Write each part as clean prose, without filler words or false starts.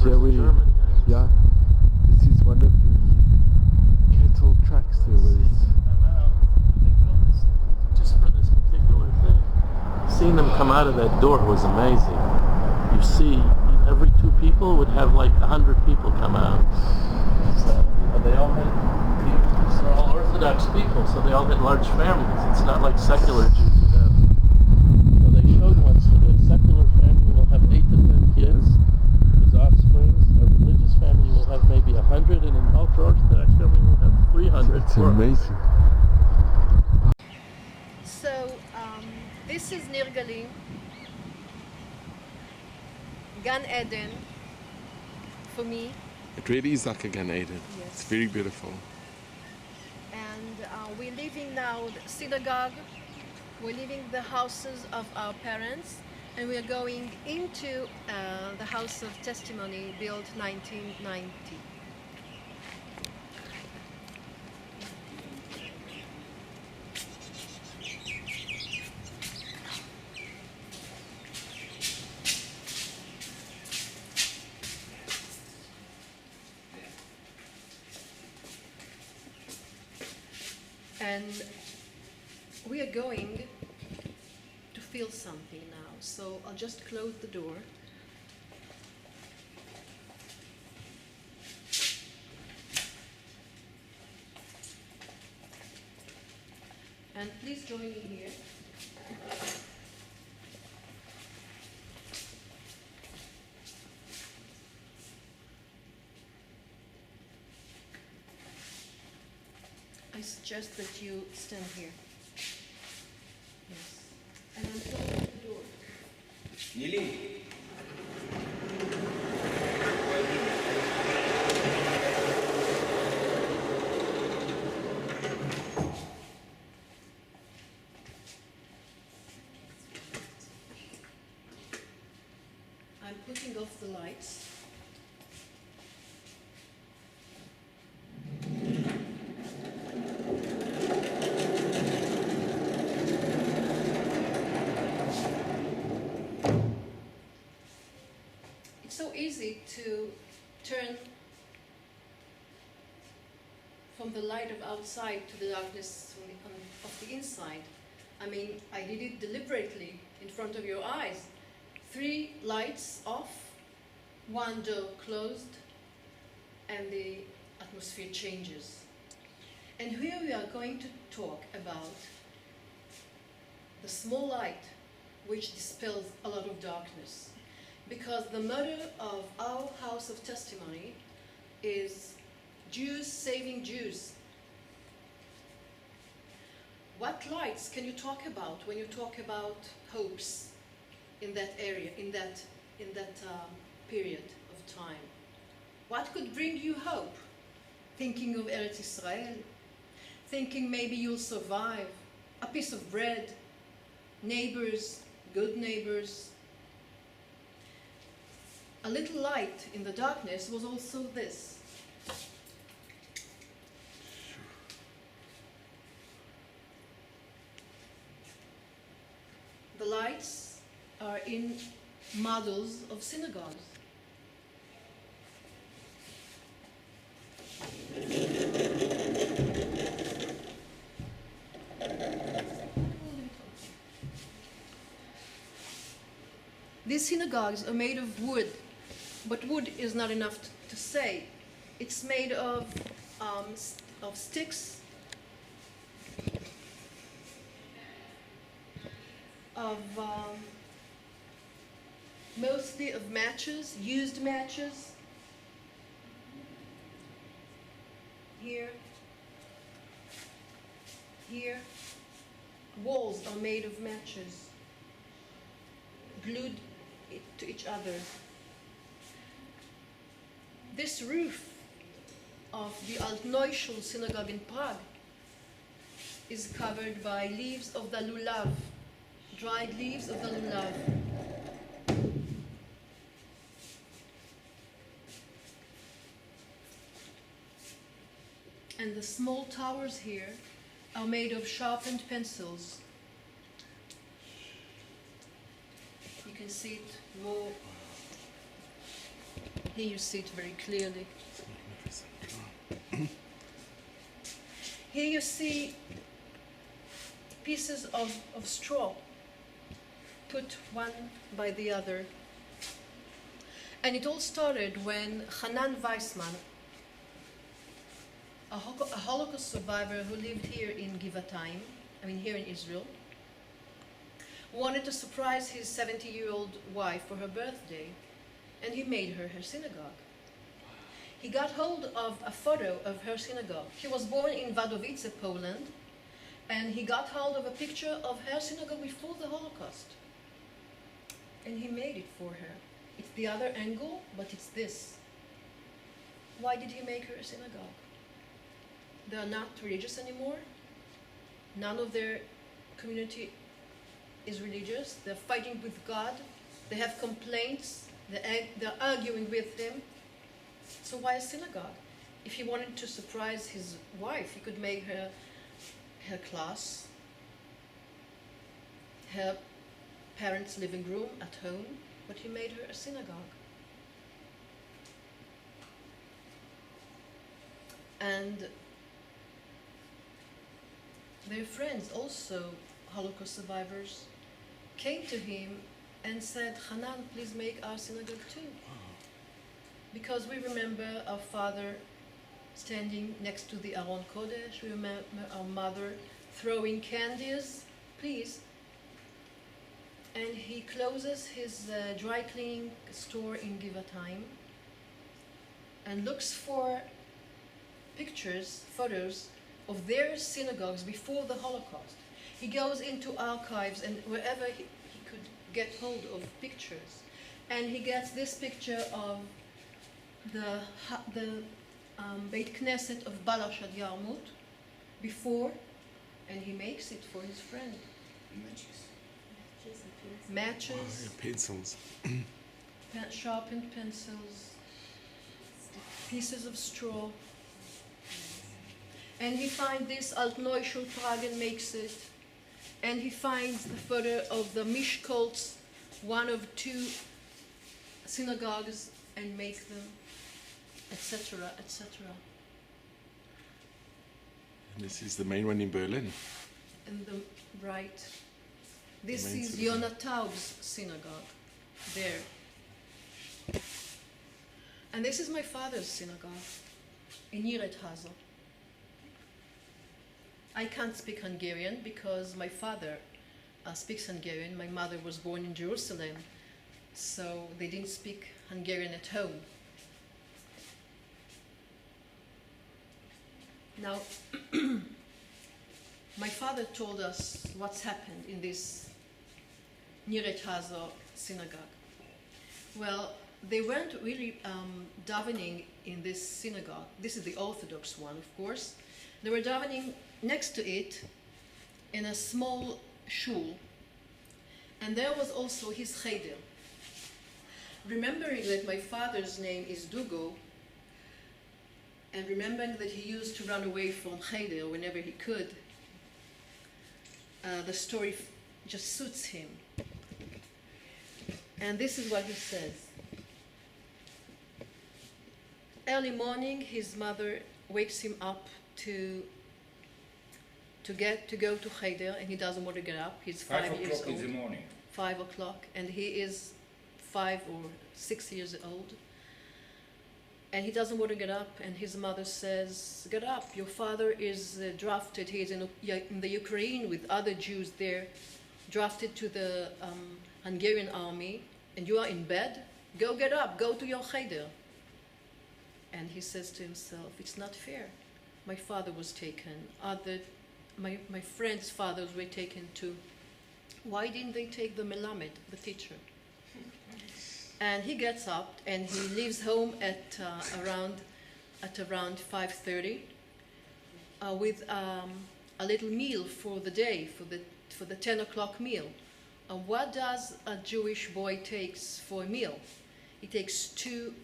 Germany. German guys. Yeah, this is one of the cattle tracks there where it's Come out, and they built this just for this particular thing. Seeing them come out of that door was amazing. You see, every 2 people would have like 100 people come out. So, they all had, these are all Orthodox people, so they all had large families. It's not like secular Jews would have. They showed once that a secular family will have 8 to 10 kids as offspring. A religious family will have maybe 100, and an ultra-Orthodox family will have 300. it's amazing. So this is near Galim, Gan Eden, for me. It really is like a Gan Eden. Yes. It's very beautiful. And we're leaving now the synagogue, we're leaving the houses of our parents, and we're going into the house of testimony built 1990. And we are going to feel something now, so I'll just close the door. And please join me here. I suggest that you stand here. Yes. And I'm closing the door. Galim. I'm putting off the lights. It's so easy to turn from the light of outside to the darkness of the inside. I mean, I did it deliberately in front of your eyes. 3 lights off, 1 door closed, and the atmosphere changes. And here we are going to talk about the small light which dispels a lot of darkness. Because the motto of our house of testimony is Jews saving Jews. What lights can you talk about when you talk about hopes in that area, in that period of time? What could bring you hope? Thinking of Eretz Israel, thinking maybe you'll survive, a piece of bread, neighbors, good neighbors. A little light in the darkness was also this. The lights are in models of synagogues. These synagogues are made of wood, but wood is not enough to say. It's made of sticks, of mostly of matches, used matches. Here, here. Walls are made of matches, glued to each other. This roof of the Altneuschel synagogue in Prague is covered by leaves of the lulav, dried leaves of the lulav. And the small towers here are made of sharpened pencils. You can see it more Here you see it very clearly. Here you see pieces of straw put one by the other. And it all started when Hanan Weissman, a Holocaust survivor who lived here in Givatayim, here in Israel, wanted to surprise his 70-year-old wife for her birthday, and he made her synagogue. He got hold of a photo of her synagogue. She was born in Wadowice, Poland, and he got hold of a picture of her synagogue before the Holocaust. And he made it for her. It's the other angle, but it's this. Why did he make her a synagogue? They are not religious anymore. None of their community is religious. They're fighting with God. They have complaints. They're arguing with him. So why a synagogue? If he wanted to surprise his wife, he could make her class, her parents' living room at home, but he made her a synagogue. And their friends, also Holocaust survivors, came to him and said, Hanan, please make our synagogue too. Because we remember our father standing next to the Aron Kodesh, we remember our mother throwing candies, please. And he closes his dry cleaning store in Givatayim and looks for pictures, photos of their synagogues before the Holocaust. He goes into archives and wherever he could get hold of pictures. And he gets this picture of the Beit Knesset of Balashad Yarmut before, and he makes it for his friend. Matches, Pencils. sharpened pencils, pieces of straw. And he finds this Altneuschel Prague and makes it. And he finds the photo of the Mishkolts, one of two synagogues, and make them, etc., etc. And this is the main one in Berlin. And the right. This main is synagogue. Yonah Taub's synagogue, there. And this is my father's synagogue, in Yiret Hazo. I can't speak Hungarian because my father speaks Hungarian. My mother was born in Jerusalem, so they didn't speak Hungarian at home. Now, my father told us what's happened in this Yiret Hazo synagogue. Well, they weren't really davening in this synagogue. This is the Orthodox one, of course. They were davening next to it in a small shul. And there was also his cheder. Remembering that my father's name is Dugo, and remembering that he used to run away from cheder whenever he could, the story just suits him. And this is what he says. Early morning, his mother wakes him up to go to cheder, and he doesn't want to get up. He's 5 years 5 o'clock old. in the morning. 5 o'clock, and he is 5 or 6 years old. And he doesn't want to get up, and his mother says, get up, your father is drafted, he is in the Ukraine with other Jews there, drafted to the Hungarian army, and you are in bed? Go get up, go to your cheder. And he says to himself, it's not fair. My father was taken, my friends' fathers were taken too. Why didn't they take the Melamed, the teacher? And he gets up and he leaves home at around 5:30 with a little meal for the day, for the 10 o'clock meal. What does a Jewish boy takes for a meal? He takes two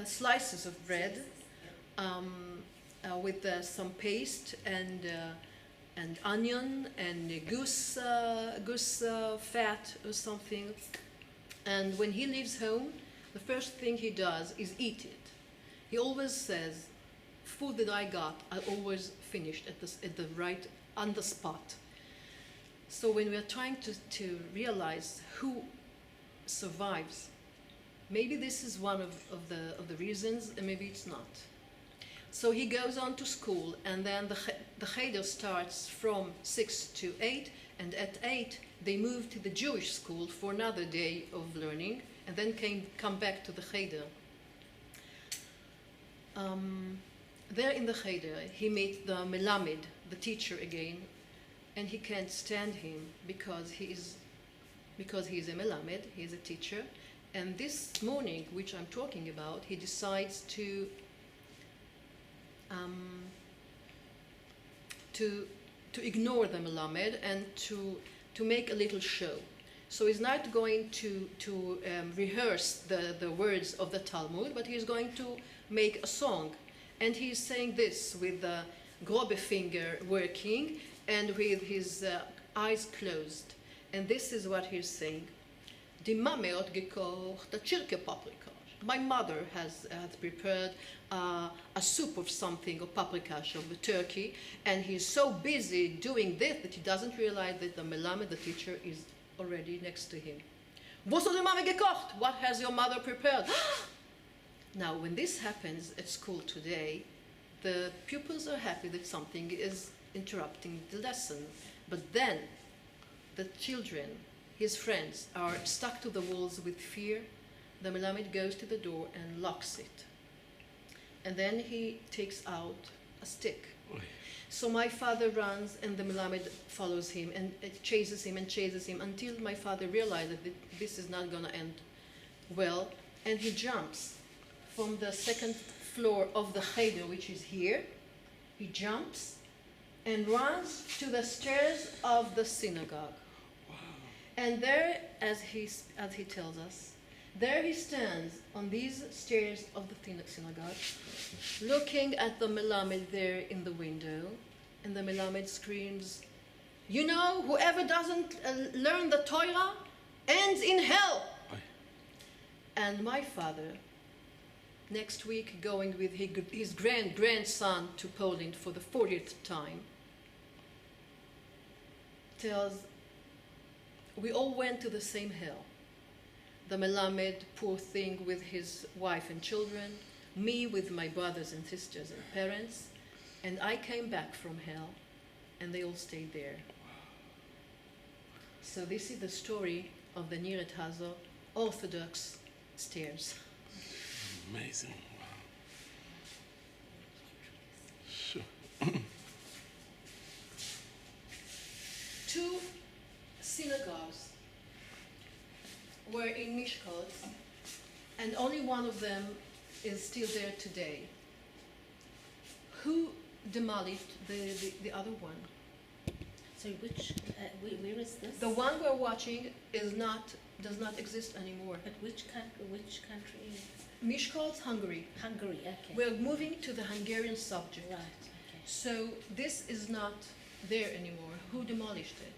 slices of bread with some paste and and onion and goose fat or something. And when he leaves home, the first thing he does is eat it. He always says, "Food that I got, I always finished at the right on the spot." So when we are trying to realize who survives, maybe this is one of the reasons, and maybe it's not. So he goes on to school, and then the cheder starts from 6 to 8, and at 8 they move to the Jewish school for another day of learning, and then come back to the cheder. There in the cheder, he meets the melamed, the teacher again, and he can't stand him because he is a melamed, he is a teacher. And this morning, which I'm talking about, he decides to ignore the melamed and to make a little show. So he's not going to rehearse the words of the Talmud, but he's going to make a song. And he's saying this with the grobe finger working and with his eyes closed. And this is what he's saying. Die Mama hat gekocht a Chirke-Paprika. My mother has prepared a soup of something, of paprikash, of the turkey, and he's so busy doing this that he doesn't realize that the melamed, the teacher, is already next to him. Was hat die Mama gekocht? What has your mother prepared? Now, when this happens at school today, the pupils are happy that something is interrupting the lesson. But then, the children, his friends, are stuck to the walls with fear. The melamed goes to the door and locks it. And then he takes out a stick. So my father runs, and the melamed follows him, and it chases him until my father realizes that this is not going to end well, and he jumps from the second floor of the cheder, which is here. He jumps and runs to the stairs of the synagogue. Wow. And there, as he tells us, there he stands on these stairs of the synagogue, looking at the melamed there in the window, and the melamed screams, "You know, whoever doesn't learn the Torah ends in hell." And my father, next week going with his grandson to Poland for the 40th time, tells, we all went to the same hell. The melamed, poor thing, with his wife and children, me with my brothers and sisters and parents, and I came back from hell, and they all stayed there. So this is the story of the Niret Hazo Orthodox stairs. Amazing. Sure. 2 synagogues were in Mishkot, and only one of them is still there today. Who demolished the other one? So where is this? The one we're watching does not exist anymore. But which country? Mishkot, Hungary. Hungary, okay. We're moving to the Hungarian subject. Right, okay. So this is not there anymore. Who demolished it?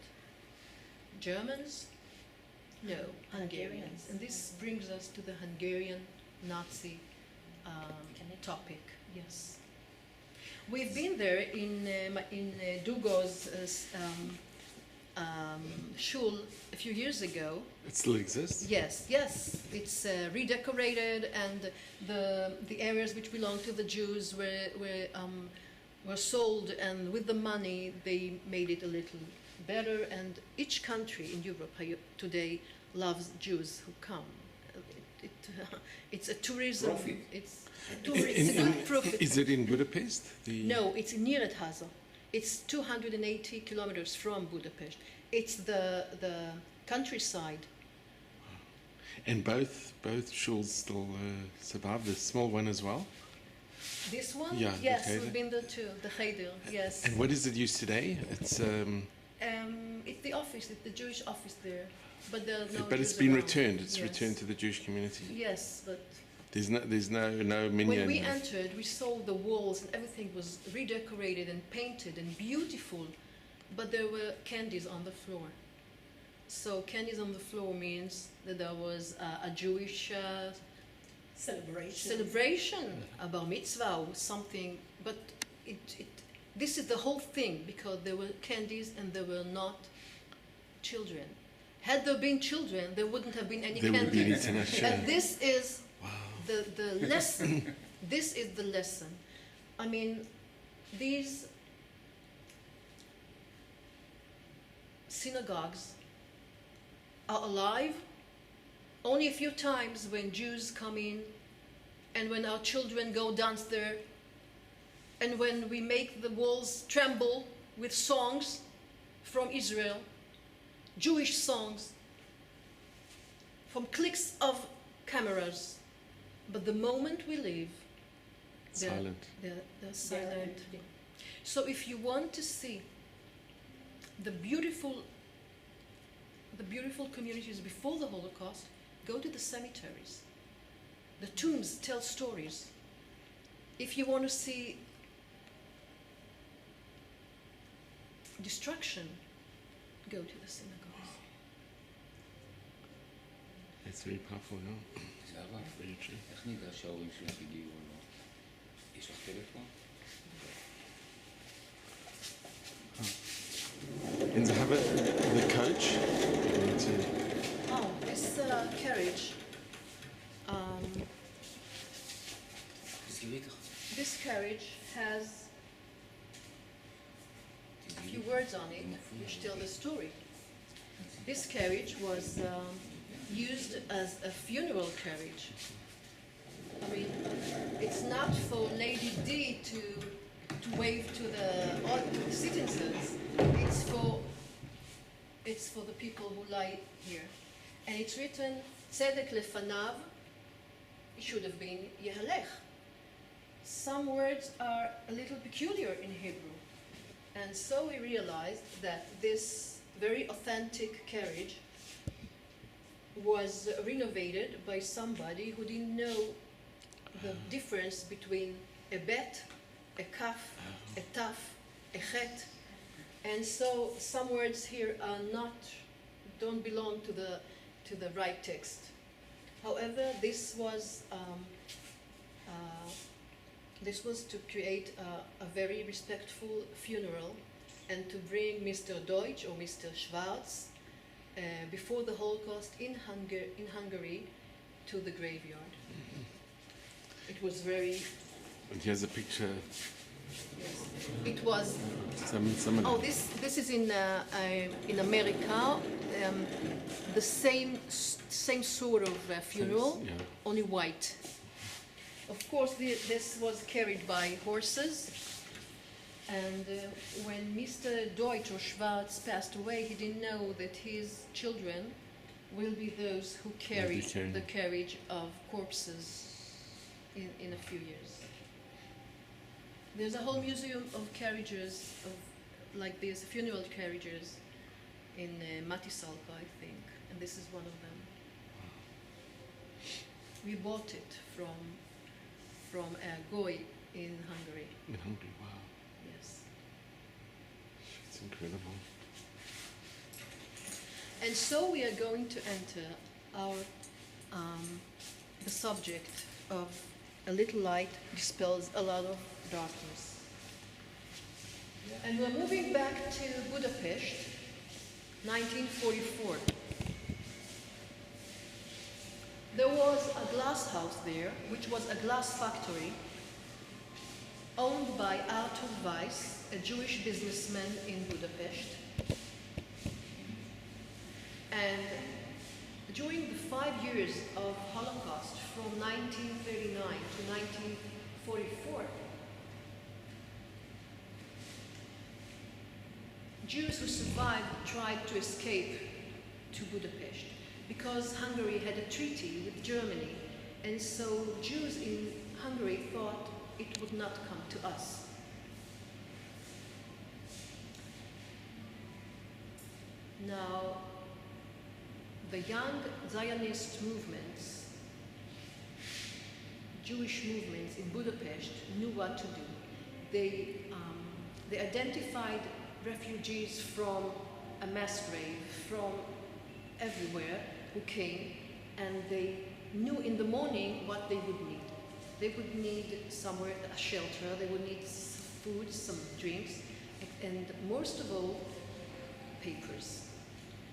Germans? No, Hungarians. And this brings us to the Hungarian Nazi topic. Yes. We've been there in Dugo's shul a few years ago. It still exists? Yes. It's redecorated, and the areas which belong to the Jews were sold, and with the money they made it a little better. And each country in Europe today loves Jews who come. It's a tourism. Profit. It's a good profit. Is it in Budapest? No, it's in Niret Hazo. It's 280 kilometers from Budapest. It's the countryside. And both shuls still survive, the small one as well? This one? Yeah, Yes, the we've been there too, the cheder, yes. And what is it used today? It's It's the office, it's the Jewish office there. But there are no but it's Jews been around. returned. It's Yes. returned to the Jewish community. Yes, but There's no minyan. when we entered, we saw the walls and everything was redecorated and painted and beautiful. but there were candies on the floor. So candies on the floor means that there was a Jewish celebration, a bar mitzvah or something, but this is the whole thing, because there were candies and there were not children. Had there been children, there wouldn't have been any There would have been candies. international. And this is the lesson. This is the lesson. I mean, these synagogues are alive only a few times when Jews come in, and when our children go dance there, and when we make the walls tremble with songs from Israel, Jewish songs, from clicks of cameras. But the moment we leave, Silent. they're silent. So if you want to see the beautiful communities before the Holocaust, go to the cemeteries. The tombs tell stories. If you want to see destruction, go to the synagogues. It's very powerful, no? זהבה, Very true. איך נדע שההורים שלך הגיעו או לא? יש לך טלפון? And Zahava, the coach, we need to, Oh, this carriage. תסגרי איתך. This carriage has a few words on it which tell the story. This carriage was used as a funeral carriage. I mean, it's not for Lady D to wave to the citizens. It's for the people who lie here. And it's written, Tzedek lefanav, it should have been Yehalech. Some words are a little peculiar in Hebrew. And so we realized that this very authentic carriage was renovated by somebody who didn't know the difference between a bet, a kaf, a taf, a chet. And so some words here are don't belong to the right text. However, this was to create a very respectful funeral and to bring Mr. Deutsch or Mr. Schwarz before the Holocaust in Hungary to the graveyard. It was very. and here's a picture, Yes, it was. some of Oh, them. this is in America. The same sort of funeral, Yeah. only white. Of course, this was carried by horses. And when Mr. Deutsch or Schwarz passed away, he didn't know that his children will be those who carry carrying. the carriage of corpses in a few years. There's a whole museum of carriages, like these funeral carriages, in Matisalka, I think, and this is one of them. We bought it from a goy in Hungary. In Hungary, wow. Yes. It's incredible. And so we are going to enter our the subject of a little light dispels a lot of darkness. And we're moving back to Budapest, 1944. There was a glass house there, which was a glass factory, owned by Arthur Weiss, a Jewish businessman in Budapest. And during the 5 years of Holocaust, from 1939 to 1944, Jews who survived tried to escape to Budapest because Hungary had a treaty with Germany, and so Jews in Hungary thought it would not come to us. Now, the young Zionist movements, Jewish movements in Budapest knew what to do. They identified refugees from a mass grave, from everywhere, who came, and they knew in the morning what they would need. They would need somewhere, a shelter, they would need food, some drinks, and most of all, papers.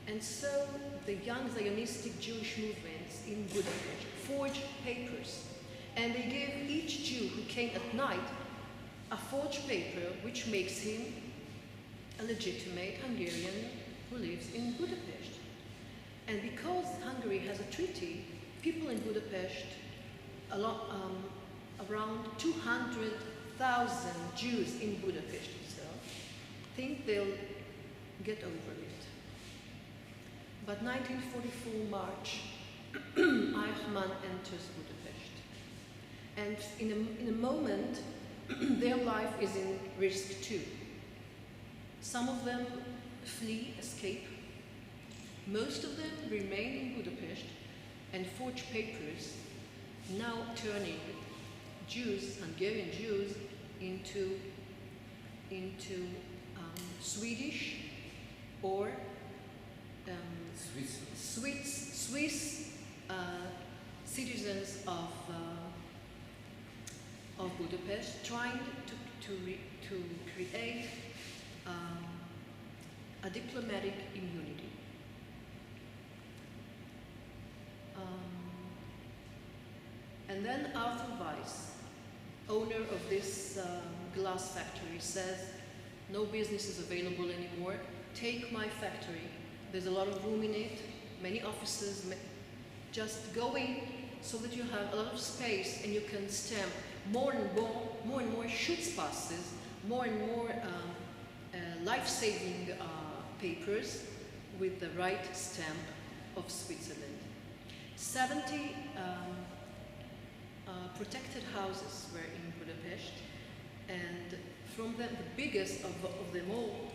And so the young Zionistic Jewish movements in Budapest forged papers, and they gave each Jew who came at night a forged paper which makes him a legitimate Hungarian who lives in Budapest. And because Hungary has a treaty, people in Budapest, around 200,000 Jews in Budapest itself, think they'll get over it. But 1944 March, Eichmann enters Budapest. And in a moment, their life is in risk too. Some of them flee, escape. Most of them remain in Budapest and forge papers, now turning Jews, Hungarian Jews, into Swedish or Swiss citizens of Budapest, trying to create a diplomatic immunity. And then Arthur Weiss, owner of this glass factory, says, no business is available anymore. Take my factory. There's a lot of room in it, many offices. Just go in so that you have a lot of space and you can stamp more and more Schutzpasses, more and more life-saving papers with the right stamp of Switzerland. 70 protected houses were in Budapest, and from them, the biggest of them all,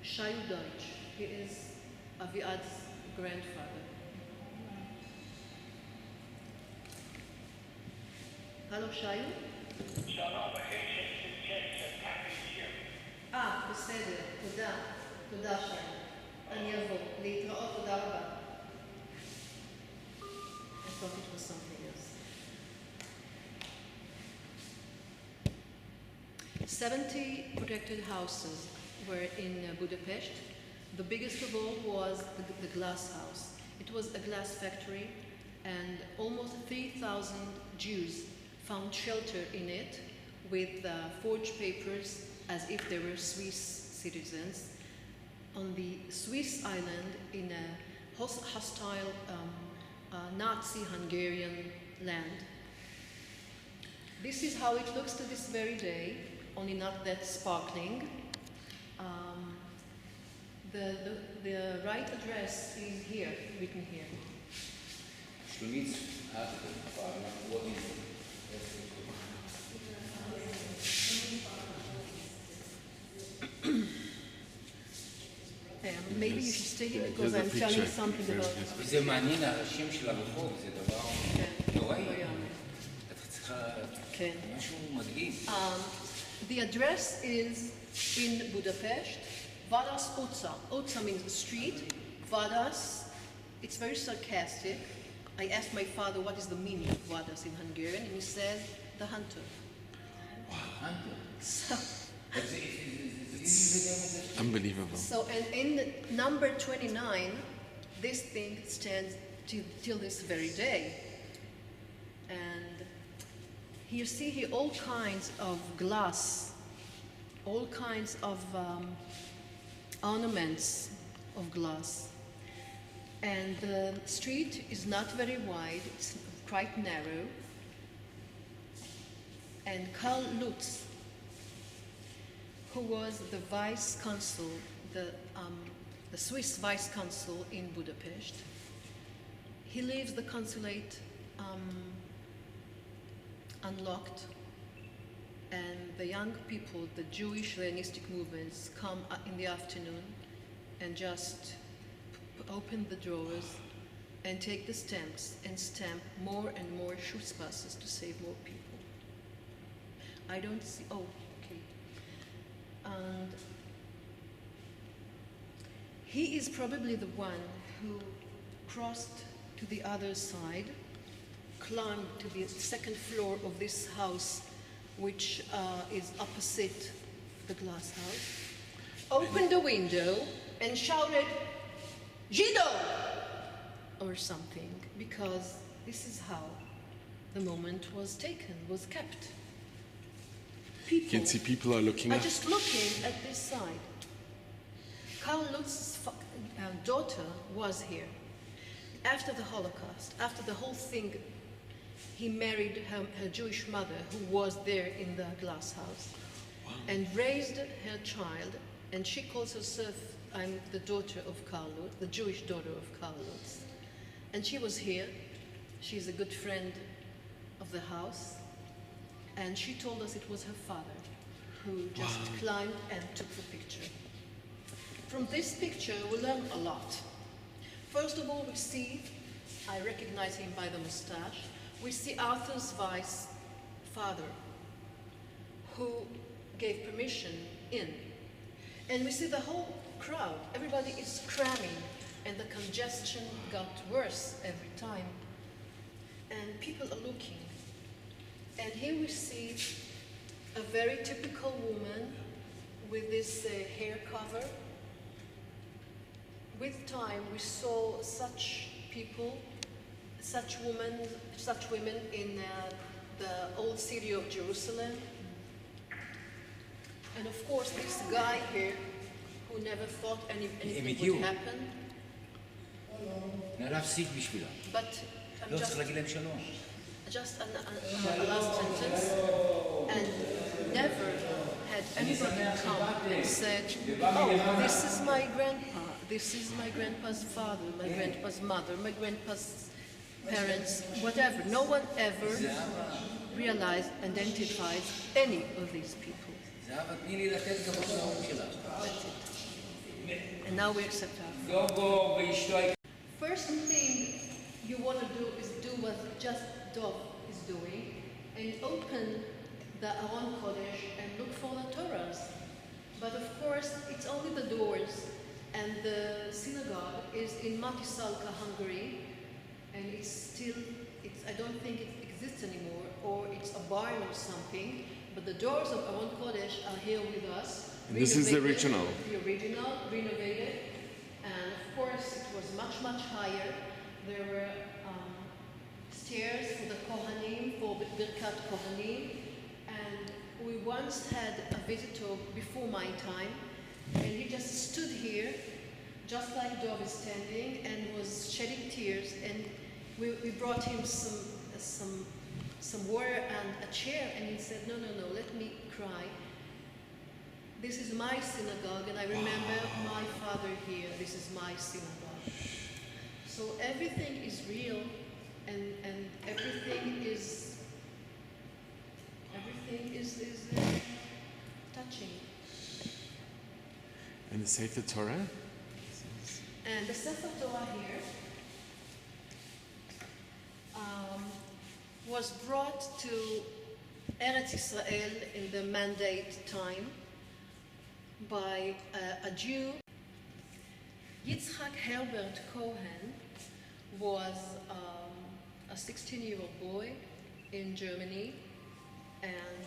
Shayu Deutsch. He is Aviad's grandfather. Hello, Shayu? בסדר, תודה shayu. אני אבוא. להתראות, תודה רבה. I thought it was something else. 70 protected houses were in Budapest. The biggest of all was the glass house. It was a glass factory, and almost 3,000 Jews found shelter in it with forged papers as if they were Swiss citizens on the Swiss island in a hostile Nazi-Hungarian land. This is how it looks to this very day, only not that sparkling. The right address is here, written here. Schlumitz had what is maybe you should stay here because I'm telling something about it. זה מעניין, השם של הרחוב, זה דבר נוראי. את צריכה משהו מדהים. The address is in Budapest, Vadas Utca. Utca means street. Vadas, it's very sarcastic. I asked my father what is the meaning of Vadas in Hungarian, and he said, the hunter. Hunter? So, Unbelievable. so and in the number 29, this thing stands till this very day. And you see here all kinds of glass, all kinds of ornaments of glass. And the street is not very wide, it's quite narrow. And Karl Lutz, who was the vice consul, the Swiss vice consul in Budapest, he leaves the consulate unlocked, and the young people, the Jewish Zionistic movements, come in the afternoon and just open the drawers and take the stamps and stamp more and more Schutzpasses to save more people. I don't see, oh, okay. And he is probably the one who crossed to the other side, climbed to the second floor of this house, which is opposite the glass house, opened the window and shouted, "Jido!" or something, because this is how the moment was taken, was kept. You can see people are looking are up. just looking at this side. Karl Lutz's daughter was here. After the Holocaust, after the whole thing, he married her Jewish mother, who was there in the glass house, and raised her child, and she calls herself, I'm the daughter of Karl Lutz, the Jewish daughter of Karl Lutz. And she was here. She's a good friend of the house. And she told us it was her father who just climbed and took the picture. From this picture, we learn a lot. First of all, we see, I recognize him by the mustache, we see Arthur Zweig's father, who gave permission in. And we see the whole crowd. Everybody is cramming, and the congestion got worse every time. And people are looking. And here we see a very typical woman with this hair cover. With time, we saw such people, such women in the old city of Jerusalem. And of course, this guy here, who never thought anything would happen. But I'm just a last sentence, and never had anybody come and said, "Oh, this is my grandpa, this is my grandpa's father, my grandpa's mother, my grandpa's parents," whatever. No one ever realized, identified any of these people. That's it. And now we accept our. First thing you want to do is do what just Dov is doing, and open the Aron Kodesh and look for the Torahs. But of course, it's only the doors, and the synagogue is in Matisalka, Hungary, and I don't think it exists anymore, or it's a barn or something, but the doors of Aron Kodesh are here with us. This is the original. The original, renovated, and of course it was much, much higher. There were stairs for the Kohanim, for Birkat Kohanim, and we once had a visitor before my time, and he just stood here, just like Dov is standing, and was shedding tears, and we brought him some water and a chair, and he said, no, let me cry. This is my synagogue, and I remember my father here. This is my synagogue. So everything is real, and everything is touching. And the Sefer Torah? And the Sefer Torah here was brought to Eretz Israel in the Mandate time by a Jew. Yitzhak Herbert Cohen was a 16-year-old boy in Germany, and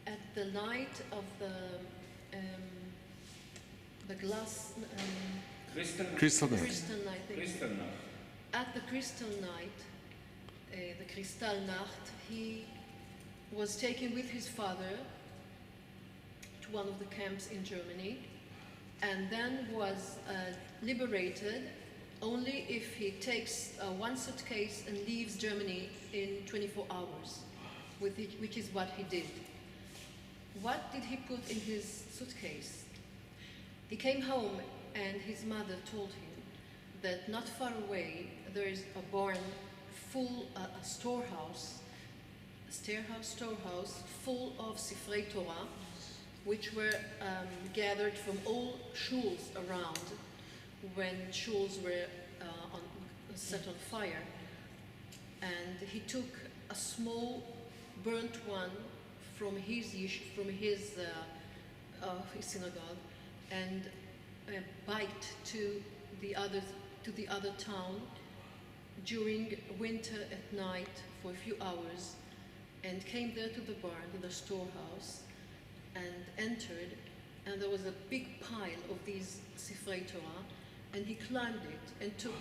at the night of the glass Crystal night. At the Crystal night, the Kristallnacht, he was taken with his father to one of the camps in Germany, and then was liberated only if he takes one suitcase and leaves Germany in 24 hours, which is what he did. What did he put in his suitcase? He came home, and his mother told him that not far away there is a barn full, a storehouse full of Sifrei Torah, which were gathered from all shuls around when shuls were set on fire. And he took a small burnt one from his synagogue and biked to the other town during winter at night for a few hours, and came there to the barn, to the storehouse, and entered, and there was a big pile of these Sifrei Torah, and he climbed it and took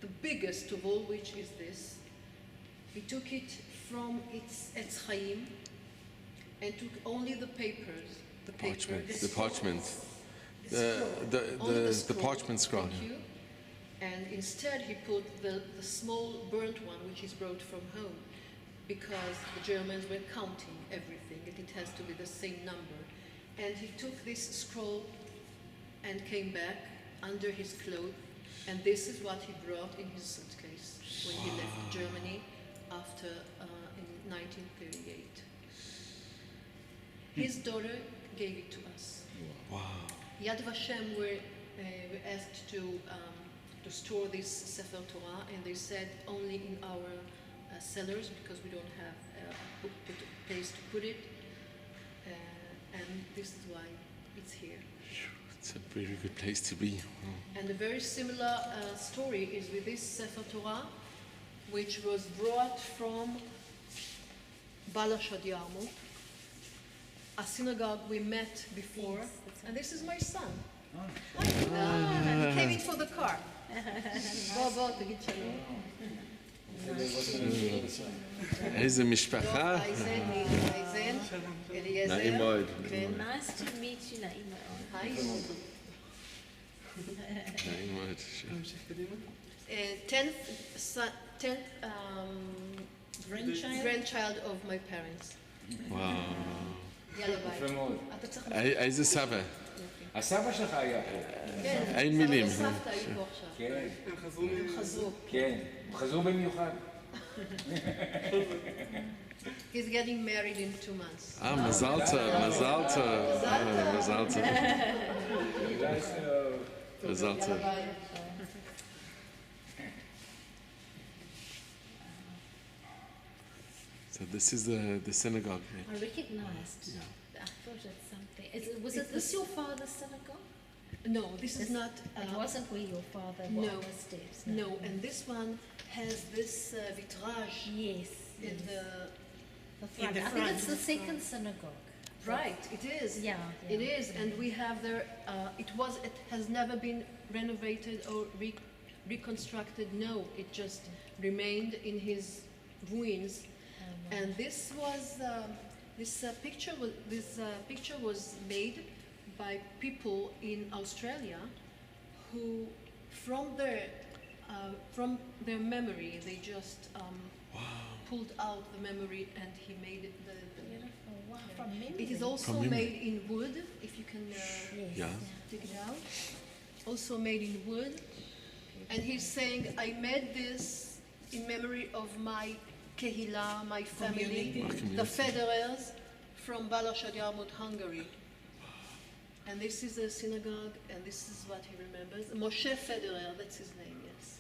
the biggest of all, which is this. He took it from its Etz Chaim and took only the papers, the Parchment, the scroll, parchment. only The parchment scroll. Thank you. And instead he put the small burnt one, which is brought from home, because the Germans were counting everything, and it has to be the same number. And he took this scroll and came back under his cloak, and this is what he brought in his suitcase when he left Germany after in 1938. His daughter gave it to us. Wow. Yad Vashem were asked to store this Sefer Torah, and they said only in our cellars, because we don't have a place to put it, and this is why it's here. It's a very good place to be. And a very similar story is with this Sefer Torah, which was brought from Balashad Yarmuk, a synagogue we met before, and this is my son. Hi, he came in for the car. בוא, תגיד שלום. איזה משפחה. אייזן, אליעזר. נעים מאוד. Nice to meet you, נעים מאוד. היי. נעים מאוד. 10th grandchild of my parents. וואו. יאללה ביי. יפה מאוד. אתה צריך... איזה סבא? הסבא שלך היה פה. כן, אין מילים. סבא וסבתא היו פה עכשיו. כן. הם חזרו. כן. הם חזרו במיוחד. He's getting married in 2 months. מזל טוב, מזל טוב. מזל טוב. מזל טוב. יאללה ביי. So this is the synagogue here. I recognized. I thought it's something. Was it this your father's synagogue? No, this is not... It wasn't where your father no, walked the steps. No, and this one has this vitrage Yes. in the... front. the I think front. it's the second synagogue. Right, it is. Yeah, It yeah. is, and we have there. It has never been renovated or reconstructed. No, it just remained in his ruins. And this picture was made by people in Australia who, from their memory, they just pulled out the memory, and he made it the Beautiful. Wow. From memory. It is also From memory. made in wood, if you can Yes. Yeah. take it out. Also made in wood. And he's saying, I made this in memory of my kehila, my family, the Federers from Balashad Yarmut, Hungary. And this is a synagogue, and this is what he remembers. Moshe Federer, that's his name, yes.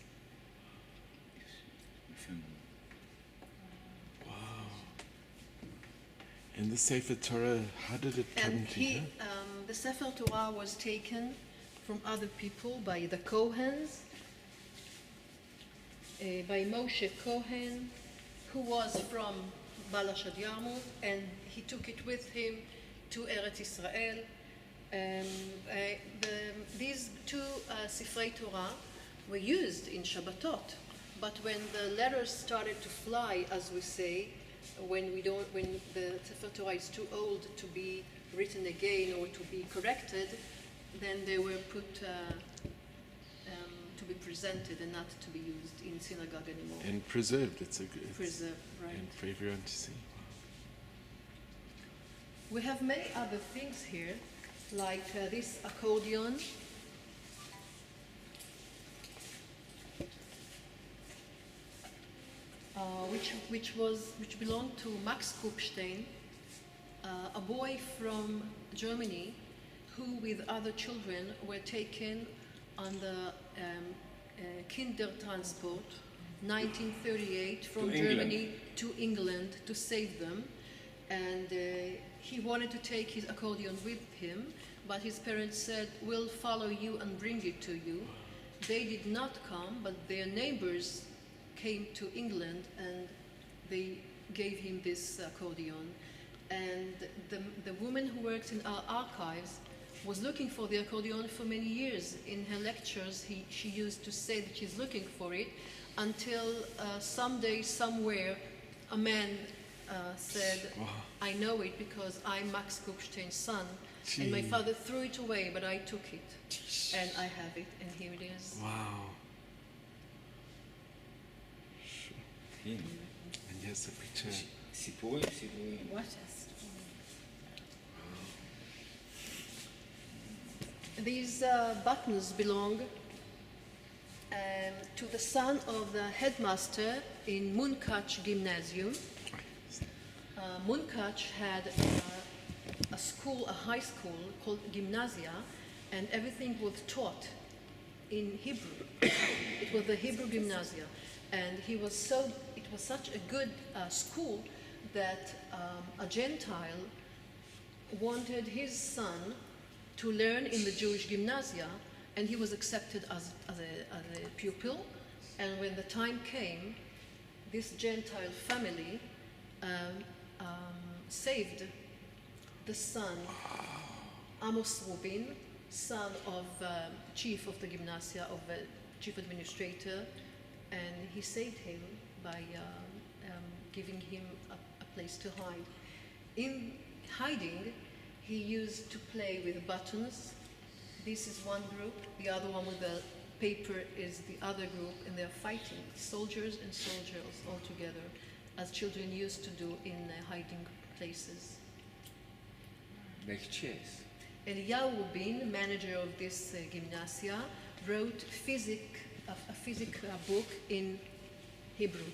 And the Sefer Torah, how did it come And to you? the Sefer Torah was taken from other people, by the Kohens, by Moshe Cohen, who was from Balashad Yarmut, and he took it with him to Eretz Israel. These two Sifrei Torah were used in Shabbatot, but when the letters started to fly, as we say, when the Sefer Torah is too old to be written again or to be corrected, then they were put to be presented and not to be used in synagogue anymore. And preserved. It's Preserved, right. and for everyone to see. We have many other things here, like this accordion. Which belonged to Max Kupstein, a boy from Germany, who with other children were taken on the Kindertransport 1938 from Germany to England to save them. and he wanted to take his accordion with him, but his parents said, "We'll follow you and bring it to you." They did not come, but their neighbors came to England and they gave him this accordion. And the woman who works in our archives was looking for the accordion for many years. In her lectures, she used to say that she's looking for it until someday, somewhere, a man said, "I know it because I'm Max Kupstein's son." And my father threw it away, but I took it. And I have it, and here it is. Wow. הנה, And here's the picture. סיפורים, סיפורים. What a story. These buttons belong to the son of the headmaster in Munkach Gymnasium. Munkach had a school, a high school called Gymnasia, and everything was taught in Hebrew. It was the Hebrew Gymnasia, and it was such a good school that a Gentile wanted his son to learn in the Jewish Gymnasia, and he was accepted as a pupil. And when the time came, this Gentile family saved the son, Amos Rubin, son of chief of the Gymnasia, of the chief administrator, and he saved him by giving him a place to hide. In hiding, he used to play with buttons. This is one group, the other one with the paper is the other group, and they're fighting, soldiers and soldiers all together, as children used to do in hiding places. Like chess. Eliyahu Rubin, manager of this gymnasia, wrote a physics book in Hebrew.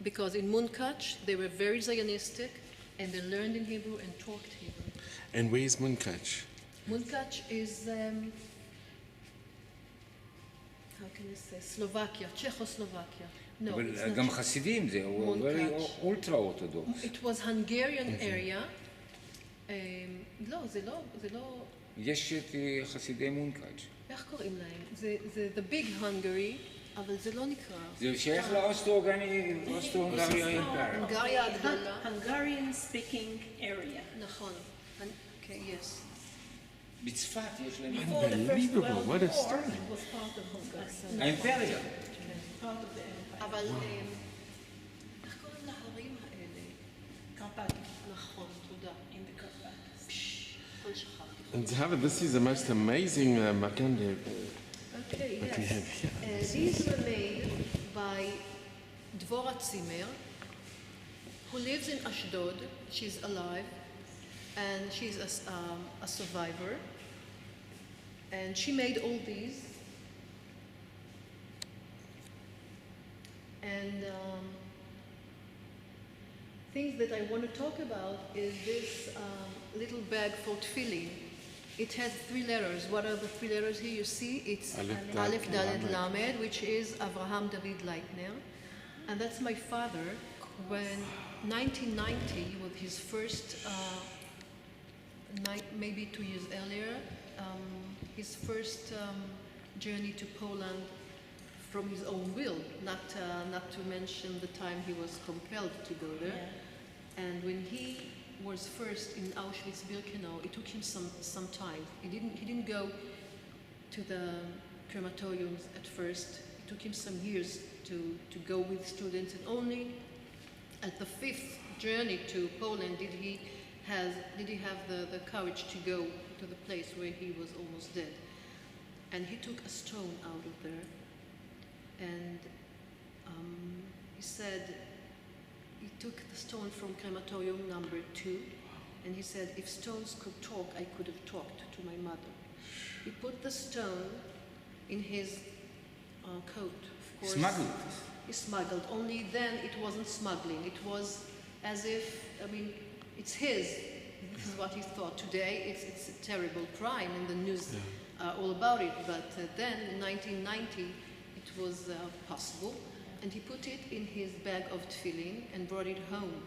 Because in Munkach, they were very Zionistic, and they learned in Hebrew and talked Hebrew. And where's Munkach? Munkach is, how can I say, Slovakia, Czechoslovakia. No, אבל it's not גם חסידים זה, הוא very ultra orthodox. It was Hungarian area. לא, זה לא... יש את חסידי מונקאץ'. איך קוראים להם? זה the big Hungary, אבל זה לא נקרא. זה שייך לאוסטרו-הונגריה אימפריה. הונגריה הגדולה. Hungarian speaking area. נכון. Okay, yes. בצפת יש להם Before the First Unbelievable, World what a War, story. it was part of Hungary. האימפריה. Part of the empire. אבל איך קוראים להרים האלה? Carpathian, נכון, תודה. in the Carpathians. הכל שכחתי. And Zahava, this is the most amazing makande. Okay, What we yes. have here. These were made by Dvora Zimmer, who lives in Ashdod. She's alive, and she's a survivor. And she made all these. And things that I want to talk about is this little bag for tefillin. It has 3 letters. What are the 3 letters here? You see, it's Aleph Dalet Lamed, which is Avraham David Leitner. And that's my father. When 1990, with his first, maybe 2 years earlier, his first journey to Poland from his own will, not to mention the time he was compelled to go there. Yeah. And when he was first in Auschwitz-Birkenau, it took him some time. He didn't go to the crematoriums at first. It took him some years to go with students, and only at the 5th journey to Poland did he have the courage to go to the place where he was almost dead. And he took a stone out of there, and he said he took the stone from crematorium number 2, and he said, if stones could talk, I could have talked to my mother. He put the stone in his coat, of course. Smuggled. He smuggled, only then it wasn't smuggling. It was as if, it's his. This is what he thought. Today, it's a terrible crime, and the news all about it. But then, in 1990, it was possible. And he put it in his bag of tefillin and brought it home.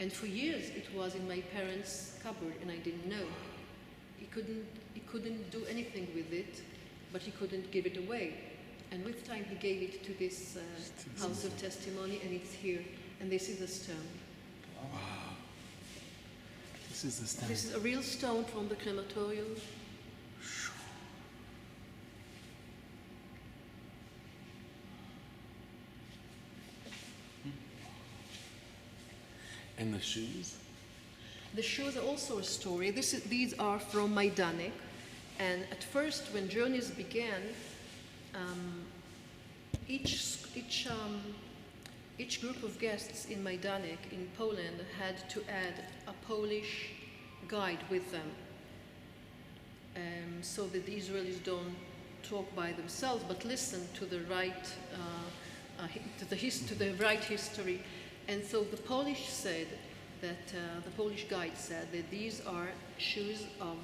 And for years it was in my parents' cupboard and I didn't know. He couldn't do anything with it, but he couldn't give it away. And with time he gave it to this house of testimony, and it's here. And this is the stone. Wow. This is the stone. This is a real stone from the crematorium. And the shoes? The shoes are also a story. These are from Majdanek. And at first, when journeys began, each group of guests in Majdanek in Poland had to add a Polish guide with them, so that the Israelis don't talk by themselves, but listen to the right to the right history. And so the Polish said that the Polish guide said that these are shoes of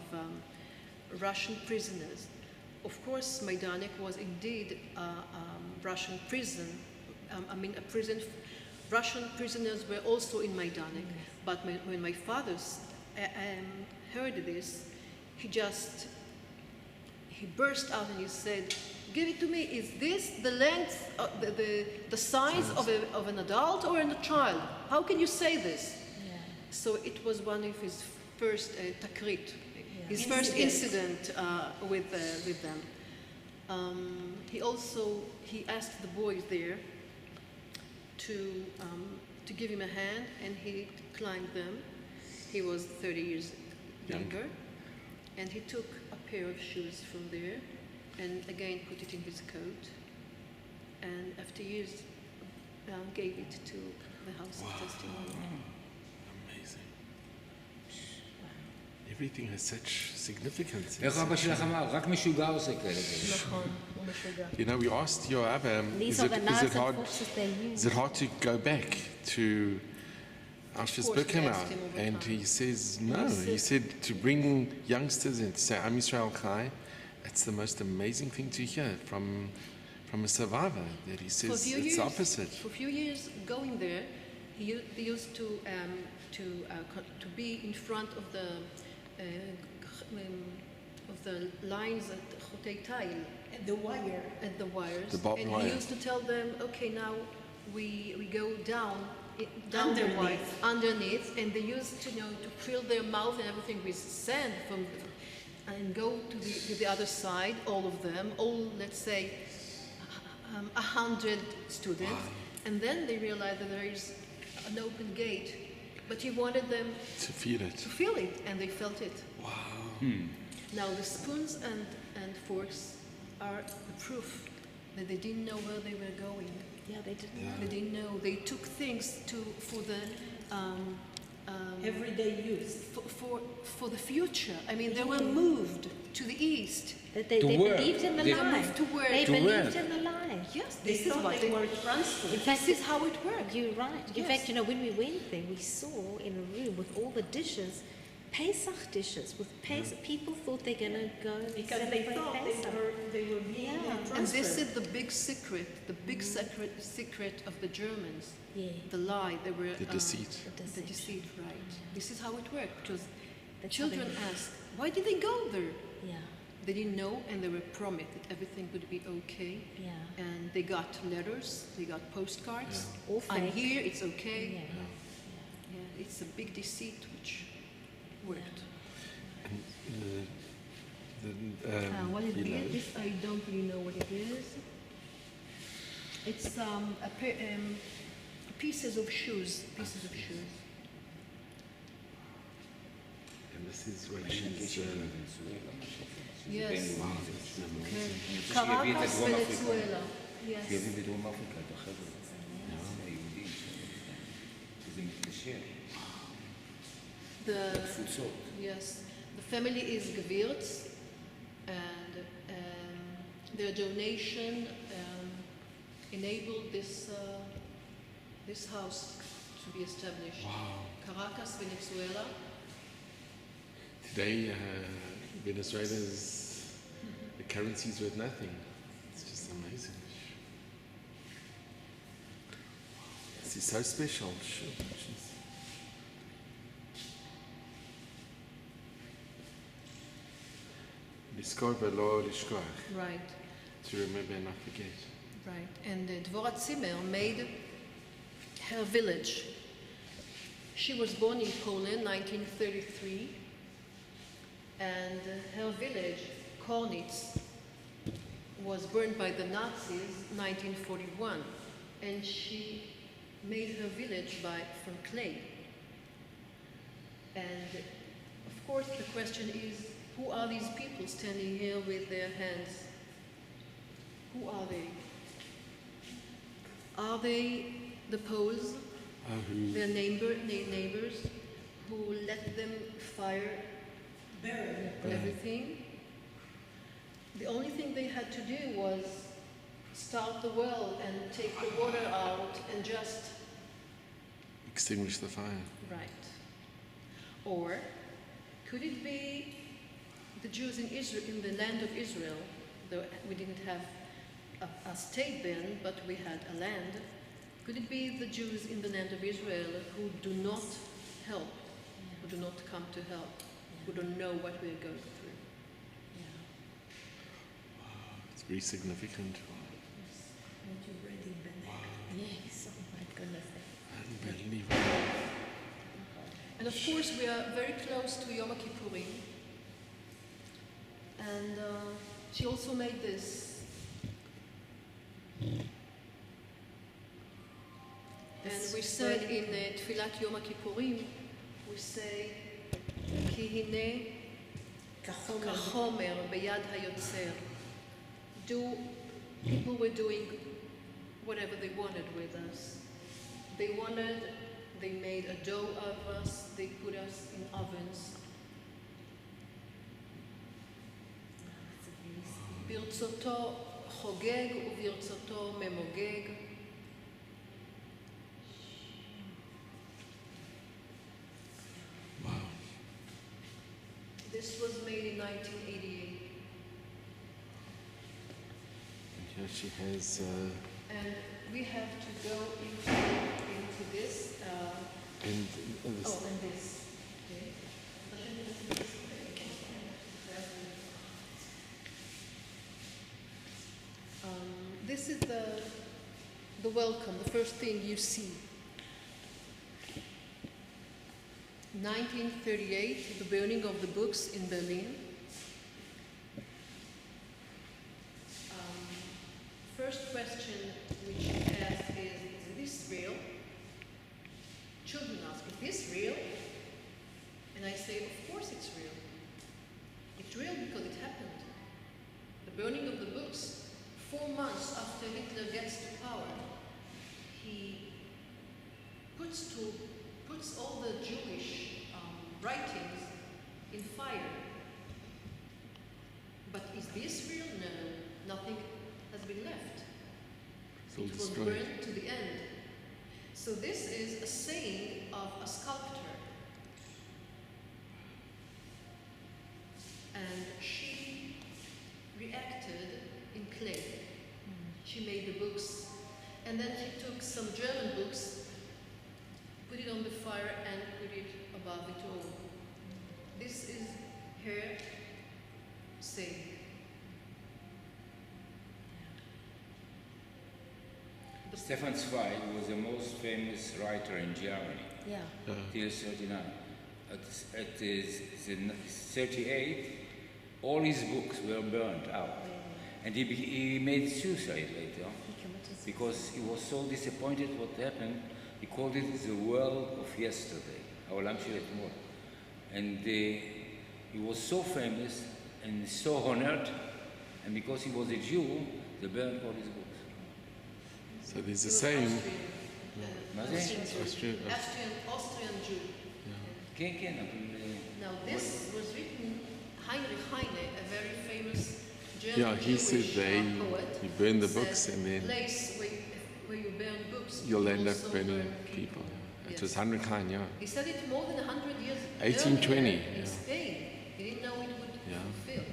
Russian prisoners. Of course, Majdanek was indeed a Russian prison. A prison. Russian prisoners were also in Majdanek. But when my father heard this, he burst out and he said, "Give it to me. Is this the length, the size of an adult or a child? How can you say this?" Yeah. So it was one of his first takrit. His first incident with them. He asked the boys there to give him a hand, and he climbed them. He was 30 years younger, and he took a pair of shoes from there, and again put it in his coat, and after years gave it to the house of testimony. Amazing. Everything has such significance. איך אבא שלך אמר? רק משוגע עושה כאלה. נכון, הוא משוגע. You know, we asked your Abba, These are the knives and forces they use. is it hard to go back to Auschwitz-Birkenau? asked him over And time. he says no. He said to bring youngsters and to say, Am Yisrael Chai, it's the most amazing thing to hear from a survivor, that he says it's the opposite. For a few years going there, he used to be in front of the lines at Chotei Tail. And the wire. At the wires. The barbed and wire. he used to tell them, okay, now we go down the wire, underneath, and they used to to fill their mouth and everything with sand and go to the other side, all of them, let's say 100 students, and then they realized that there is an open gate, but he wanted them To feel it. to feel it, and they felt it. Wow. Now the spoons and forks are the proof that they didn't know where they were going. Yeah, they didn't. Yeah. They didn't know. They took things for the Everyday use. for the future. I mean, they were moved to the east. That they work. believed in the They lie. moved to work. They To believed work. in the lie. Yes, They this is thought what they were transferred. In fact, This is how it worked. you're right. In Yes. fact, when we went there, we saw in a room with all the dishes, Pesach dishes. With Pesach, people thought they're going to go and Because they celebrate thought Pesach. they were being Yeah. transferred. And this is the big secret of the Germans. Yeah. The lie. They were The deceit. The deceit, right? This is how it worked. Because That's children how they- ask, why did they go there? Yeah, They didn't know, and they were promised that everything would be okay. yeah. And they got letters, they got postcards. All I'm fake. here, it's okay. Yeah. Yeah, it's a big deceit which worked. What it below. is, this I don't really know what it is. It's pieces of shoes. And this is what she's. Yes. שיבין את Caracas, דרום אפריקה. Venezuela. Yes. שיבין בדרום אפריקה, את החבר'ה. היהודים שזה מתקשר. The בתפוצות. Yes, the family is Gewirtz, and their donation enabled this house to be established. Wow. Caracas, Venezuela. Today, Venezuela's the currency is worth nothing. It's just amazing. This is so special. Sure. Lizkor v'lo lishkoach. Right, To remember and not forget. right. And Dvorah Zimmer made her village. She was born in Poland, 1933, and her village, Kornitz, was burned by the Nazis, 1941, and she made her village from clay. And of course, the question is, who are these people standing here with their hands? Who are they? Are they the Poles, their neighbors, who let them fire everything? The only thing they had to do was start the well and take the water out and just... Extinguish the fire. Right. Or could it be the Jews in Israel, in the land of Israel, though we didn't have a state then, but we had a land, could it be the Jews in the land of Israel who do not help, who do not come to help, who don't know what we're going through? It's very significant. Yes, oh my goodness. Unbelievable. And of course, we are very close to Yom Kippurim. And she also made this. And we said in Tfilat Yom Kippurim, we say, Ki hine kachomer beyad hayotzer. People were doing whatever they wanted with us. They made a dough of us, they put us in ovens. ברצותו חוגג וברצותו ממוגג. Wow. This was made in 1988. And here she has. And we have to go into this. And And this. Okay. This is the welcome, the first thing you see. 1938, the burning of the books in Berlin. First question which you ask is this real? Children ask, is this real? And I say, of course it's real. It's real because it happened. The burning of the books, 4 months after Hitler gets to power, he puts all the Jewish writings in fire. But is this real? No, nothing has been left. It's all It was destroyed. burned to the end. So this is a saying of a sculptor. And she reacted in clay. She made the books, and then she took some German books, put it on the fire, and put it above it all. This is her saying. Stefan Zweig was the most famous writer in Germany Yeah. till 39. At his 38, all his books were burned out. And he made suicide later because he was so disappointed what happened. He called it the world of yesterday, העולם של אתמול. And he was so famous and so honored, and because he was a Jew, they burned all his books. So there's a saying. מה זה? Austrian Jew. כן, כן, אבל... Now this was written Heinrich Heine, a very famous German Yeah, he said Jewish poet. you burn the said, books and then place where you burn books, you'll end up also burning burn people. It Yes. was Heinrich Heine, yeah. He said it more than 100 years 1820, earlier in yeah. Spain. He didn't know it would Yeah. fulfill.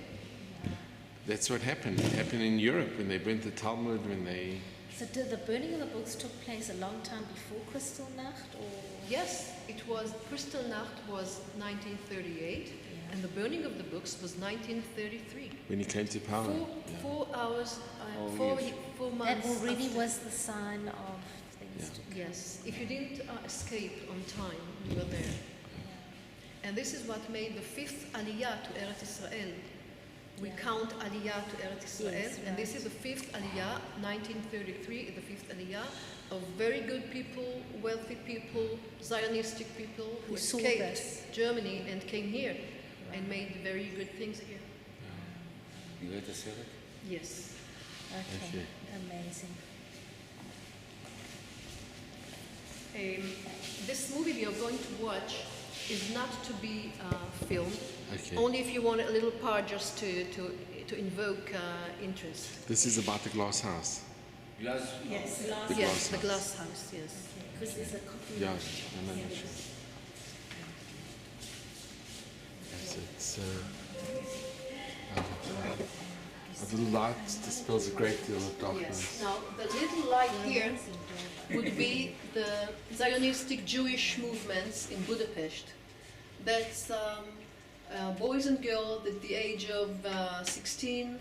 That's what happened. It happened in Europe when they burnt the Talmud, when they... So did the burning of the books took place a long time before Kristallnacht, or? Yes, it was, Kristallnacht was 1938, and the burning of the books was 1933. when he came to power. Yeah. 4 hours, Oh, 4, yes. 4 That months. already after- was the sign of things Yeah. to come. Yes, if you didn't escape on time, you were there. And this is what made the 5th Aliyah to Eretz Israel. We count Aliyah to Eretz Israel, Yes, and this right. is the 5th Aliyah, 1933 is the 5th Aliyah of very good people, wealthy people, Zionistic people who Who saw escaped this. Germany and came here and made very good things here. You read the series? Yes. Okay, Okay. amazing. This movie we are going to watch is not to be filmed, Okay. only if you want a little part just to invoke interest. This is about the glass house. Glass. Yes. The Yes, glass the house. glass house, yes. Because there's a copy. Yeah, no, sure. Yes, it's a little light dispels a great deal of darkness. Yes. Now, the little light here would be the Zionistic Jewish movements in Budapest. That's boys and girls at the age of 16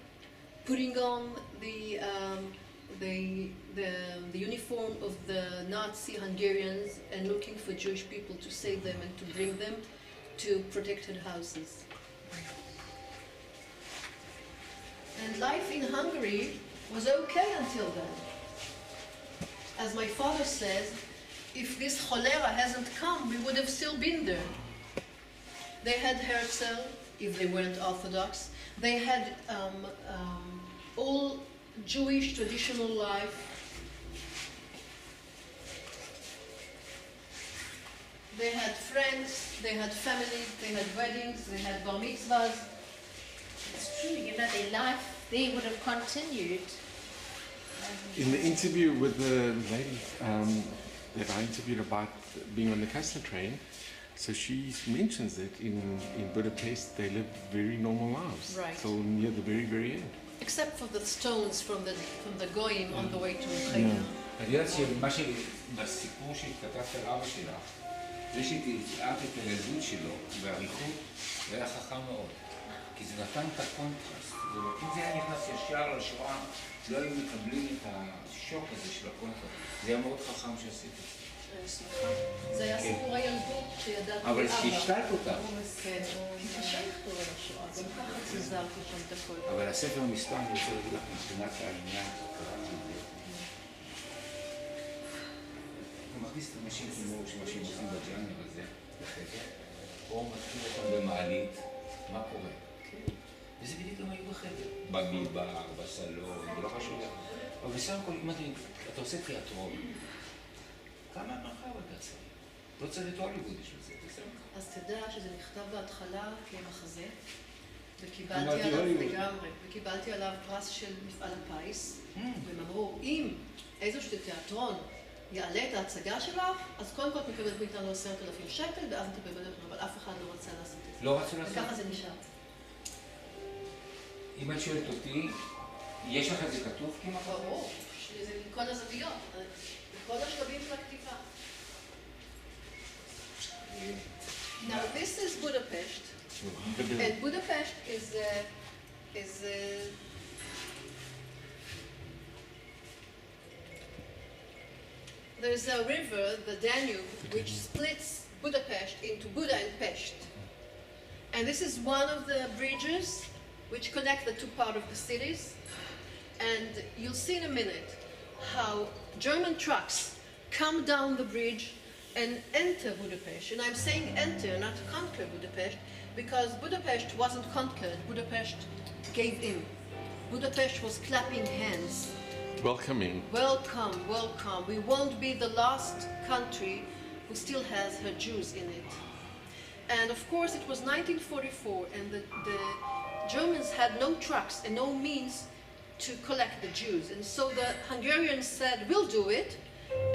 putting on the uniform of the Nazi Hungarians and looking for Jewish people to save them and to bring them to protected houses. And life in Hungary was okay until then. As my father says, if this cholera hasn't come, we would have still been there. They had Herzl, if they weren't Orthodox. They had all Jewish traditional life. They had friends, they had family, they had weddings, they had bar mitzvahs. It's true, you know, their life there would have continued. In the interview with the lady that I interviewed about being on the Castor train, so she mentions that in Budapest they lived very normal lives Right. till near the very, very end. Except for the stones from the Goyim on the way to Ukraine. את יודעת בסיפור שהתכתבת על אבא שלך, זה שתיארת את הילדות שלו באריכות, זה היה חכם מאוד. כי זה נתן את הקונטרסט. זאת אומרת, אם זה היה נכנס ישר לשואה, לא היו מקבלים את השוק הזה של הקונטרסט. זה היה מאוד חכם שעשית את זה. סליחה. זה היה סיפור הילדות שידעתי אבל מאבא. שהשתלת אותה. כן, כי קשה לכתוב על השואה, גם ככה צנזרתי שם את הכל. אבל הספר מסתם, אני רוצה להגיד לך, מבחינת העניין, קראתי את זה. הוא מכניס את האנשים כמו שמה שהם עושים בג'אנר הזה, בחדר, או מתחיל אותם במעלית, מה קורה? וזה בדיוק גם היו בחדר. במדבר, בסלון, זה לא חשוב. אבל בסך הכל, אם אתה עושה תיאטרון, כמה מאחר אתה צריך? לא צריך את הוליווד בשביל זה, בסדר? אז תדע שזה נכתב בהתחלה כמחזה, אמרתי וקיבלתי עליו הוליווד. לגמרי, וקיבלתי עליו פרס של מפעל הפיס, והם אמרו, אם איזשהו תיאטרון יעלה את ההצגה שלך, אז קודם כל את מקבלת מאיתנו 10,000 שקל, ואז נטפל בדרך, אבל אף אחד לא רצה לעשות את זה. לא רצו לעשות? וככה זה נשאר. אם את שואלת אותי, יש לך את זה כתוב כמעט? ברור, זה מכל הזוויות, בכל השלבים של הכתיבה. Now this is Budapest, and Budapest is there's a river, the Danube, which splits Budapest into Buda and Pest. And this is one of the bridges which connect the two parts of the cities. And you'll see in a minute how German trucks come down the bridge and enter Budapest. And I'm saying enter, not conquer Budapest, because Budapest wasn't conquered. Budapest gave in. Budapest was clapping hands. Welcoming. Welcome, welcome. We won't be the last country who still has her Jews in it. And of course it was 1944 and the Germans had no trucks and no means to collect the Jews. And so the Hungarians said, we'll do it.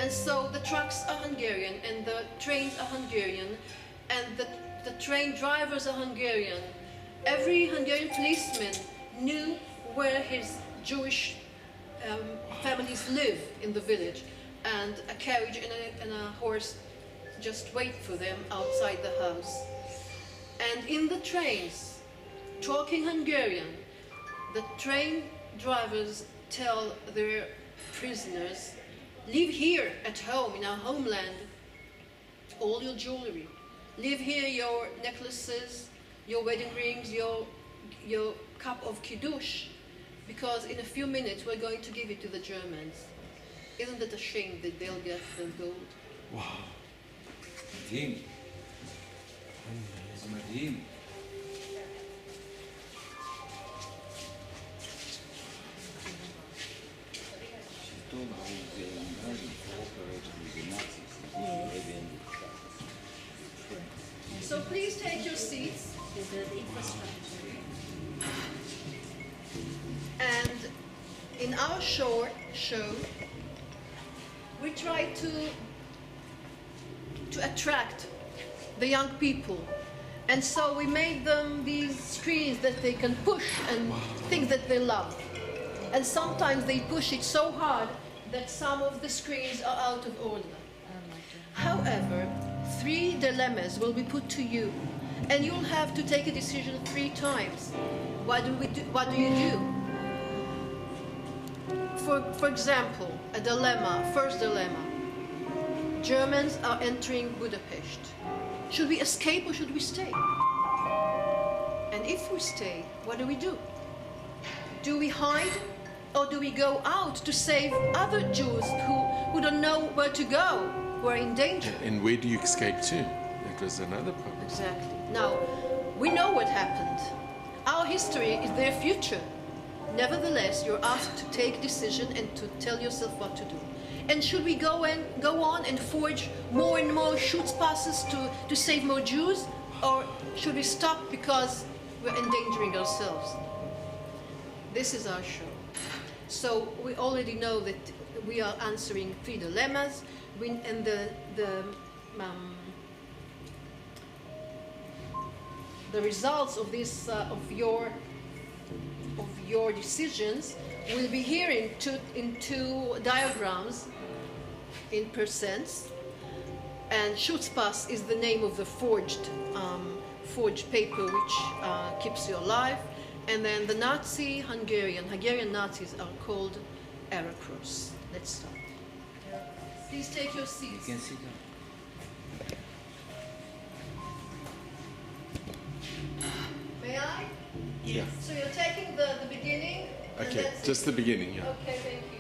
And so the trucks are Hungarian and the trains are Hungarian and the train drivers are Hungarian. Every Hungarian policeman knew where his Jewish families live in the village, and a carriage and a horse just wait for them outside the house. And in the trains, talking Hungarian, the train drivers tell their prisoners, leave here at home, in our homeland, all your jewelry. Leave here your necklaces, your wedding rings, your cup of kiddush, because in a few minutes we're going to give it to the Germans. Isn't it a shame that they'll get the gold? Wow. מדהים. זה מדהים. שלטון האורגנלי cooperated with the Nazis until the very end of the war. So please take your seats. The infrastructure. And in our show, we try to attract the young people. And so we made them these screens that they can push and things that they love. And sometimes they push it so hard that some of the screens are out of order. However, 3 dilemmas will be put to you, and you'll have to take a decision 3 times. What do you do? For example, a dilemma, first dilemma. Germans are entering Budapest. Should we escape or should we stay? And if we stay, what do? Do we hide or do we go out to save other Jews who don't know where to go, who are in danger? And where do you escape to? That was another problem. Exactly. Now, we know what happened. Our history is their future. Nevertheless, you're asked to take decision and to tell yourself what to do. And should we go on and forge more and more Schutzpasses to save more Jews? Or should we stop because we're endangering ourselves? This is our show. So we already know that we are answering 3 dilemmas. And the results of this of your decisions will be here in 2 diagrams in percents, and Schutzpass is the name of the forged paper which keeps you alive, and then the Hungarian Nazis are called Arrow Cross. Let's start. Please take your You seats. can sit down. May I? Yeah. So you're taking the beginning? And Okay, that's just it. the beginning, yeah. Okay, thank you.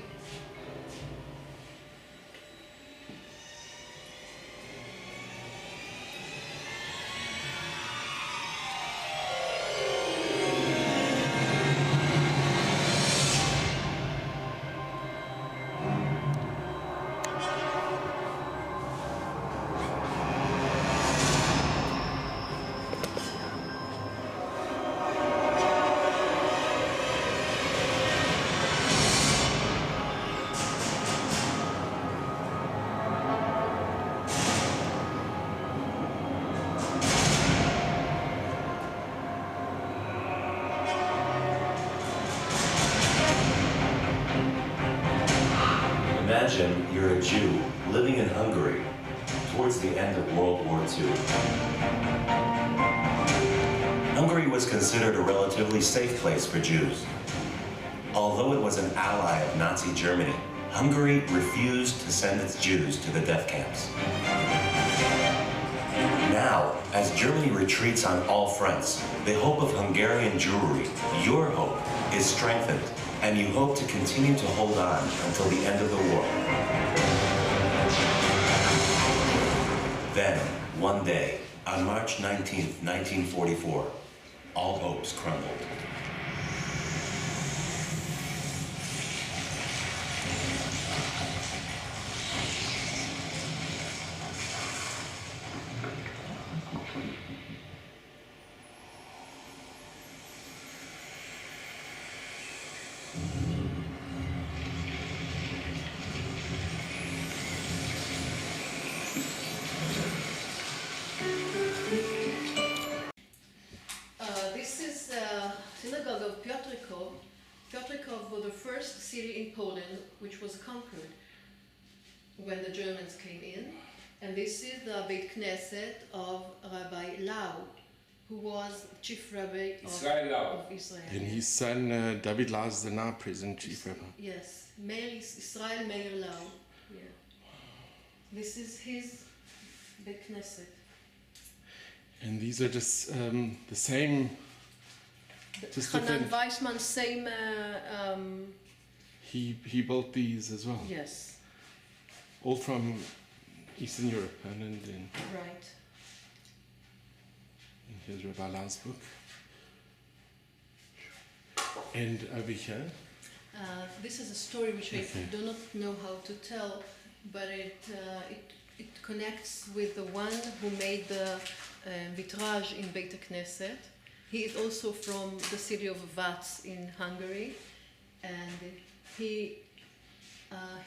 Imagine you're a Jew living in Hungary towards the end of World War II. Hungary was considered a relatively safe place for Jews. Although it was an ally of Nazi Germany, Hungary refused to send its Jews to the death camps. Now, as Germany retreats on all fronts, the hope of Hungarian Jewry, your hope, is strengthened, and you hope to continue to hold on until the end of the war. Then, one day, on March 19th, 1944, all hopes crumbled. This is the synagogue of Piotrków. Piotrków was the first city in Poland which was conquered when the Germans came in. And this is the Beit Knesset of Rabbi Lau, who was chief rabbi Israel Lau. of Israel. And his son, David Lau, is the now present chief rabbi. Yes, Meir Israel Meir Lau. Yeah. This is his Beit Knesset. And these are just the same, just Hanan different. Weissman, same. He built these as well. Yes, All from Eastern Europe. And then right. here's Rabbi Lau's book. And over here, This is a story which I Okay. do not know how to tell, but it connects with the one who made the vitrage in Beit Knesset. He is also from the city of Vats in Hungary, and he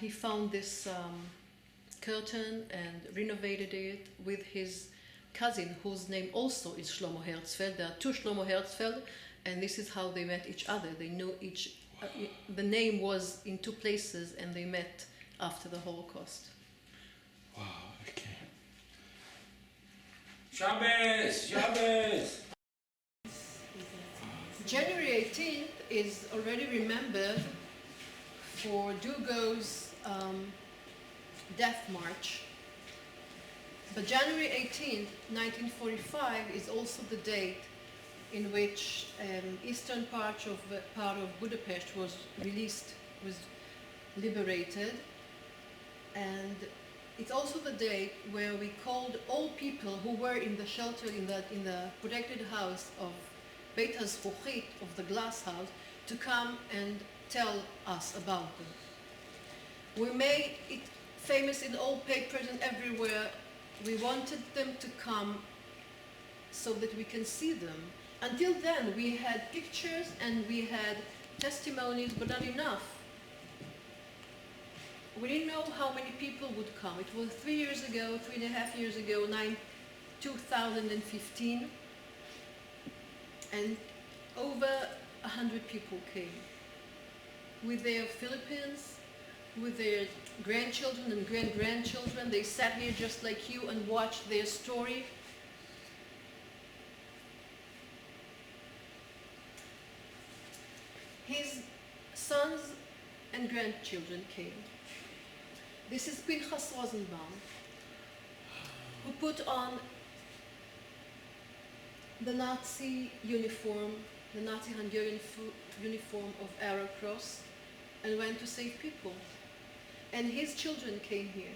found this curtain and renovated it with his cousin, whose name also is Shlomo Herzfeld. There are two Shlomo Herzfeld, and this is how they met each other. They knew each. The name was in two places, and they met after the Holocaust. wow, okay. Shabbos! Shabbos! January 18th is already remembered for Dugo's death march. But January 18th, 1945 is also the date in which eastern part of Budapest was liberated, and it's also the date where we called all people who were in the shelter in the protected house of Beit HaZchuchit, of the glass house, to come and tell us about them. We made it famous in all papers and everywhere. We wanted them to come so that we can see them. Until then, we had pictures and we had testimonies, but not enough. We didn't know how many people would come. It was 3 years ago, 3.5 years ago, 2015, and over 100 people came with their Philippines, with their grandchildren and great-grandchildren. They sat here just like you and watched their story. His sons and grandchildren came. This is Pinchas Rosenbaum, who put on the Nazi uniform, the Nazi Hungarian uniform of Arrow Cross, and went to save people. And his children came here.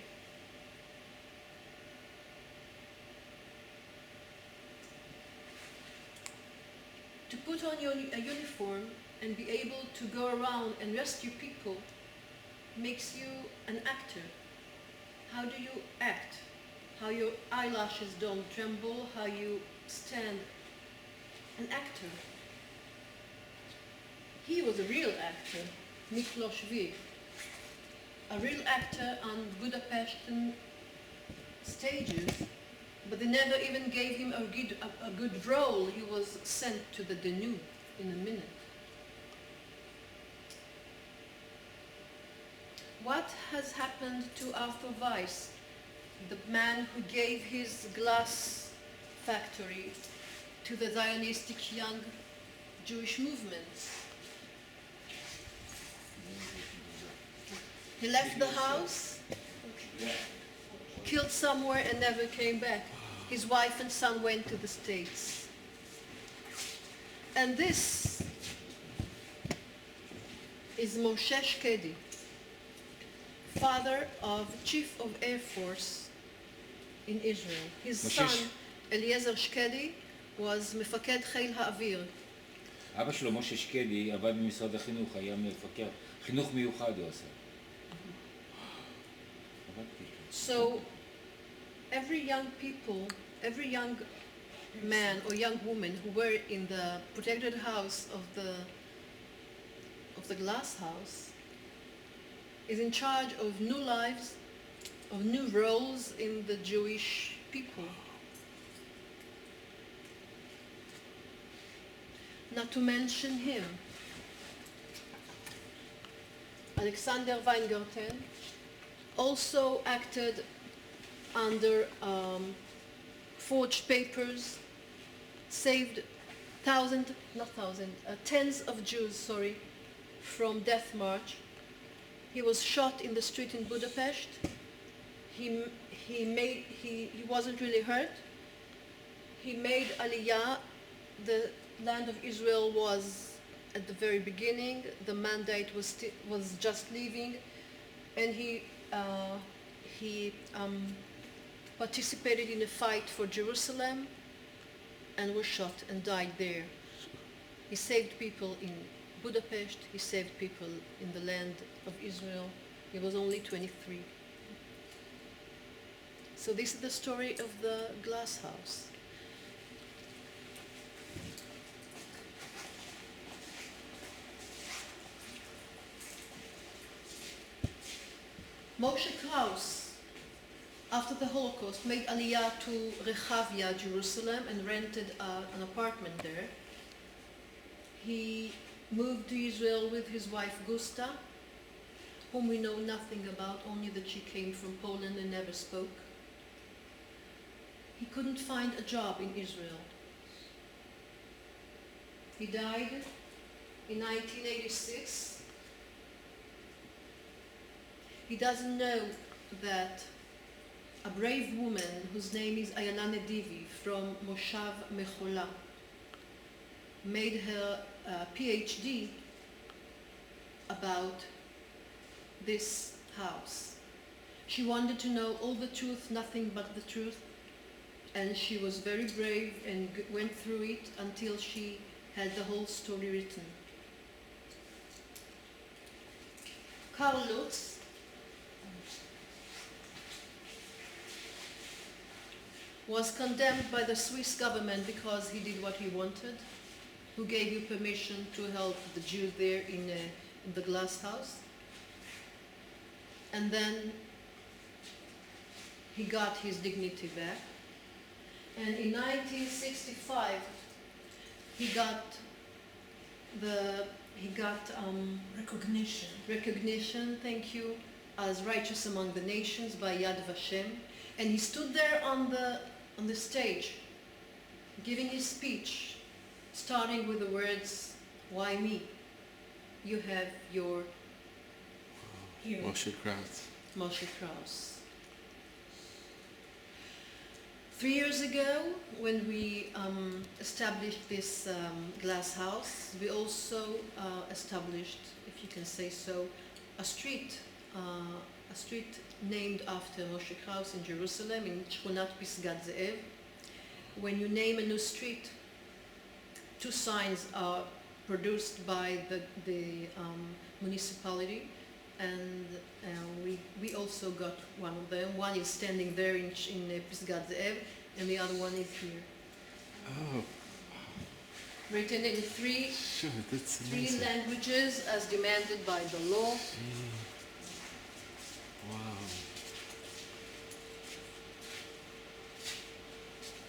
To put on a uniform and be able to go around and rescue people makes you an actor. How do you act? How your eyelashes don't tremble, how you stand. An actor. He was a real actor, Miklos Vir, a real actor on Budapestian stages, but they never even gave him a good role. He was sent to the Danube in a minute. What has happened to Arthur Weiss, the man who gave his glass factory to the Zionistic young Jewish movement? He left the house, killed somewhere and never came back. His wife and son went to the States. And this is Moshe Shkedi, father of Chief of Air Force in Israel. His son, Eliezer Shkedi, was מפקד חיל האוויר. אבא שלו, משה שקדי, עבד במשרד החינוך, היה מפקד. חינוך מיוחד הוא עשה. So every young man or young woman who were in the protected house of the glass house is in charge of new lives, of new roles in the Jewish people. Not to mention him, Alexander Weingarten also acted under forged papers, saved tens of Jews, sorry, from death march. He was shot in the street in Budapest. He wasn't really hurt. He made Aliyah. The land of Israel was at the very beginning. The mandate was just leaving, and he participated in a fight for Jerusalem and was shot and died there. He saved people in Budapest. He saved people in the land of Israel. He was only 23. So this is the story of the glass house. Moshe Kraus, after the Holocaust, made Aliyah to Rechavia, Jerusalem, and rented an apartment there. He moved to Israel with his wife Gusta, whom we know nothing about, only that she came from Poland and never spoke. He couldn't find a job in Israel. He died in 1986. He doesn't know that a brave woman whose name is Ayala Nedivi from Moshav Mechola made her PhD about this house. She wanted to know all the truth, nothing but the truth, and she was very brave and went through it until she had the whole story written. Karl Lutz was condemned by the Swiss government because he did what he wanted. Who gave you permission to help the Jews there in the glass house? And then he got his dignity back. And in 1965, he got recognition, thank you, as righteous among the nations by Yad Vashem. And he stood there on the stage, giving his speech, starting with the words, "Why me? You have your hero." Moshe Kraus. Moshe Kraus. 3 years ago, when we established this glass house, we also established, if you can say so, a street named after Moshe Kraus in Jerusalem, in Shchunat Pisgat Ze'ev. When you name a new street, 2 signs are produced by the municipality, and we also got one of them. One is standing there in Pisgat Ze'ev, and the other one is here. Oh, Written in three that's amazing. languages as demanded by the law. Wow.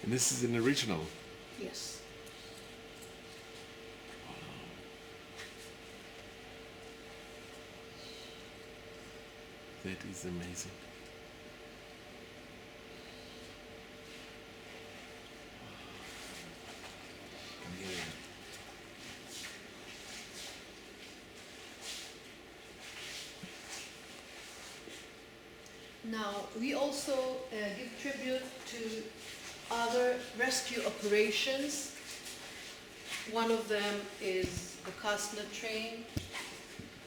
And this is an original. Yes. That is amazing. Now, we also give tribute to other rescue operations. One of them is the Kastner train.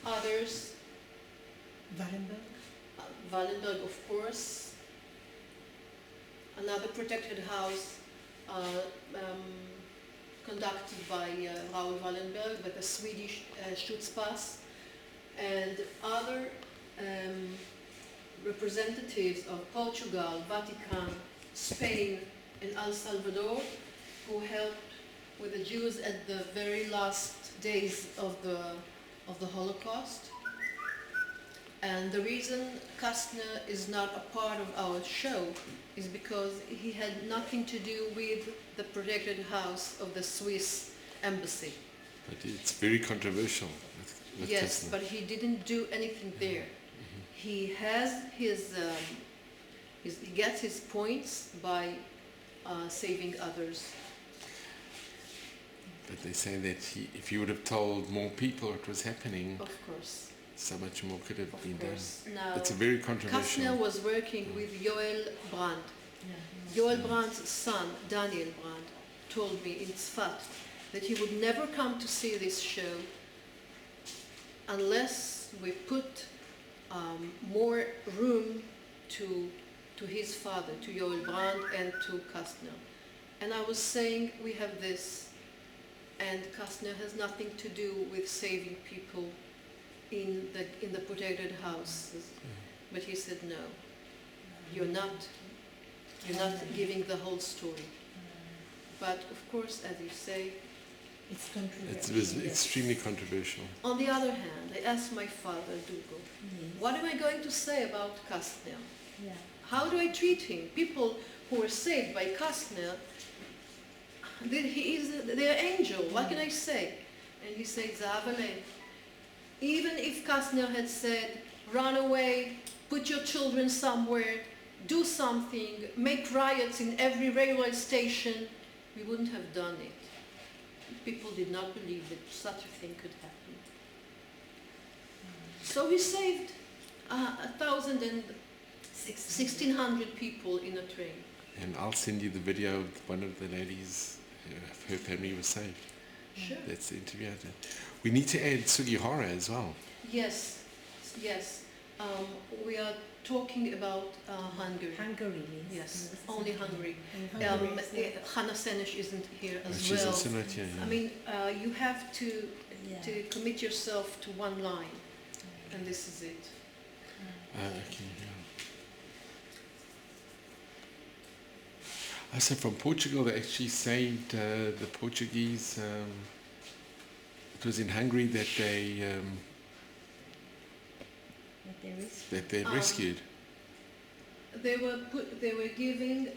Others, Wallenberg, of course. Another protected house conducted by Raoul Wallenberg with a Swedish Schutzpass, and other representatives of Portugal, Vatican, Spain, and El Salvador, who helped with the Jews at the very last days of the Holocaust. And the reason Kastner is not a part of our show is because he had nothing to do with the protected house of the Swiss embassy. But it's very controversial. With Yes, Kastner. but he didn't do anything there. He has he gets his points by saving others. But they say that if he would have told more people what was happening, Of course. so much more could have Of been course. done. Now, It's a very Kastner controversial. was working with Joel Brand. Joel Brand's son, Daniel Brand, told me in Tzfat that he would never come to see this show unless we put more room to his father, to Joel Brand and to Kastner. And I was saying, we have this, and Kastner has nothing to do with saving people in the protected houses. But he said, no, you're not giving the whole story. But of course, as you say, It's controversial. It was extremely controversial. on the other hand, I asked my father, Dugo, what am I going to say about Kastner? Yeah. How do I treat him? People who were saved by Kastner, they're angel, what can I say? And he said, Zavale, even if Kastner had said, run away, put your children somewhere, do something, make riots in every railway station, we wouldn't have done it. People did not believe that such a thing could happen. So he saved 1,600 people in a train. And I'll send you the video of one of the ladies, her family was saved. Sure. That's the interview I did. We need to add Sugihara as well. Yes, yes. We are talking about Hungary. Hungary, yes. Yes, only Hungary. And Hungary is not- Hannah Senesh isn't here as She's well. also not here. Yeah. I mean, you have to Yeah. commit yourself to one line, and this is it. Okay, yeah. So from Portugal, they actually saved the Portuguese. It was in Hungary that they rescued. They were giving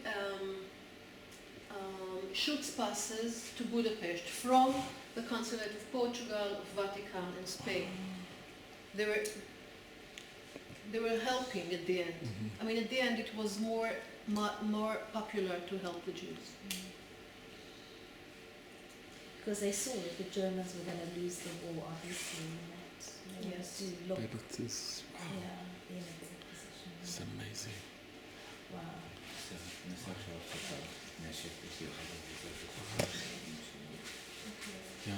Schutzpasses to Budapest from the Consulate of Portugal, of Vatican, and Spain. They were helping at the end. Mm-hmm. I mean, at the end, it was more popular to help the Jews. Because they saw that the Germans were going to lose the war, obviously. And that they wanted Yes. to look, But it is, wow, yeah, be in a good position. it's amazing. Wow. Yeah.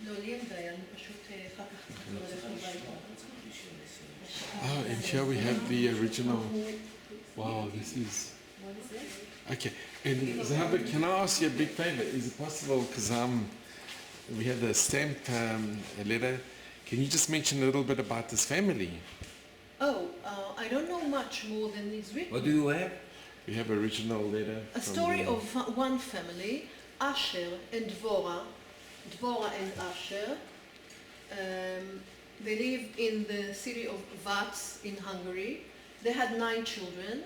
לא, לי אין בעיה, אני פשוט אחר כך נחזור אליך הביתה. Oh, and here we have the original. Wow, this is. What is this? Okay, and Zahaba, can I ask you a big favor? Is it possible, because we have the stamped letter, can you just mention a little bit about this family? Oh, I don't know much more than is written. What do you have? We have original letter. A from story the- of one family, Asher and Dvorah and Asher. They lived in the city of Vats in Hungary. They had 9 children.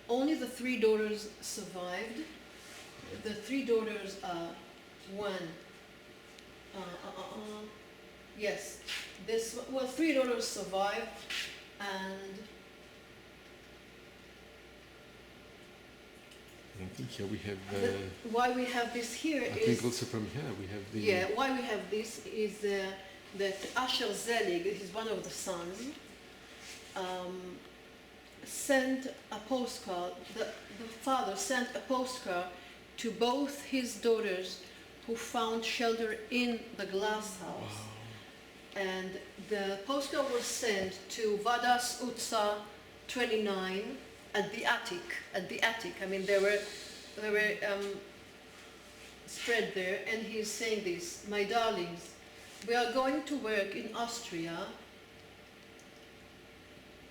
Only the 3 daughters survived. The 3 daughters are yes, 3 daughters survived, and I think here we have. why we have this here I is think also from here we have the. yeah. Why we have this is that Asher Zelig, he's one of the sons, sent a postcard. The father sent a postcard to both his daughters, who found shelter in the glass house. And the postcard was sent to Vadas Utsa 29 at the attic. I mean, they were spread there, and he's saying this: my darlings, we are going to work in Austria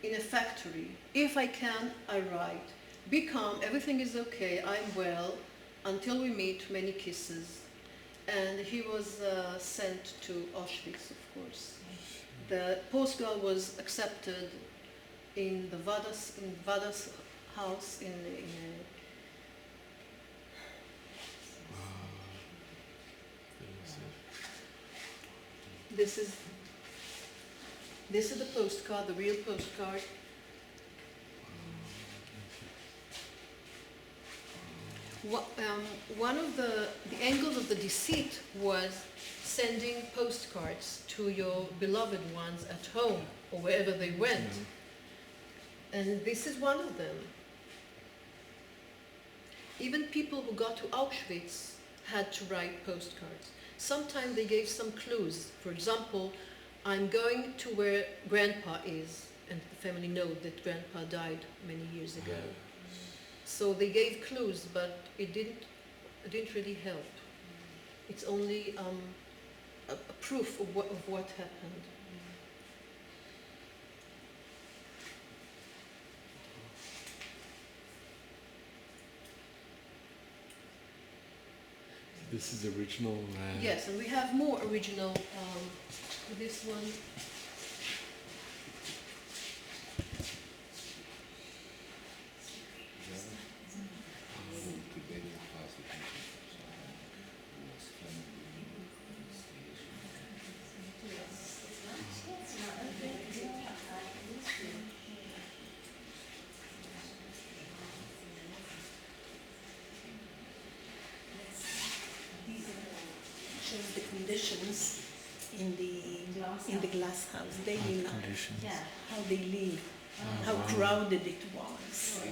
in a factory. If I can, I write. Be calm, everything is okay, I'm well, until we meet, many kisses. And he was sent to Auschwitz, of course. The postcard was accepted in the Vadas house in This is the postcard, the real postcard. One of the angles of the deceit was sending postcards to your beloved ones at home or wherever they went. And this is one of them. Even people who got to Auschwitz had to write postcards. Sometimes they gave some clues. For example, I'm going to where Grandpa is, and the family know that Grandpa died many years ago. So they gave clues, but it didn't really help. It's only a proof of what happened. This is original. Yes, and we have more original. This one. Shows the conditions in the glass house, daily life. Conditions. Yeah, how they live, how crowded it was. So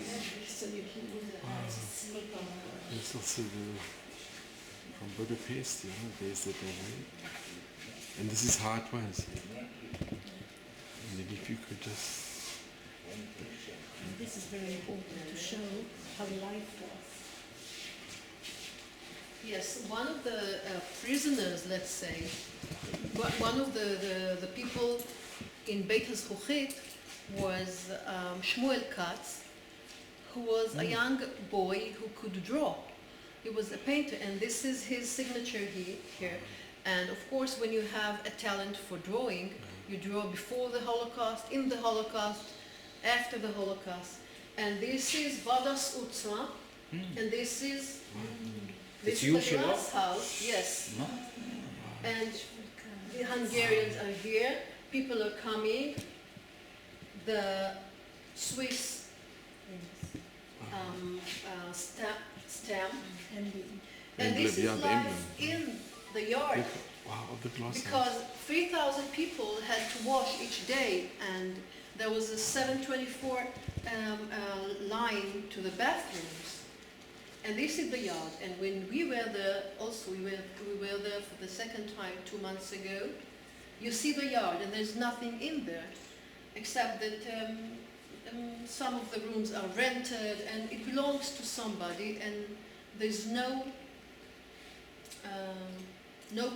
you can sleep on There's also from Budapest, days that they made. And this is how it was. And then if you could just... This is very important to show how life was. Yes, one of the prisoners, let's say, one of the people in Beit HaZchuchit was Shmuel Katz, who was a young boy who could draw. He was a painter, and this is his signature here. And of course, when you have a talent for drawing, you draw before the Holocaust, in the Holocaust, after the Holocaust. And this is Vadas Utzma, and this is this is the glass house, yes. And the Hungarians are here, people are coming. The Swiss stamp. And this is live in the yard. Wow, the glass because 3,000 people had to wash each day, and there was a 724 line to the bathrooms. And this is the yard. And when we were there, also we were there for the second time 2 months ago. You see the yard, and there's nothing in there, except that some of the rooms are rented, and it belongs to somebody, and there's no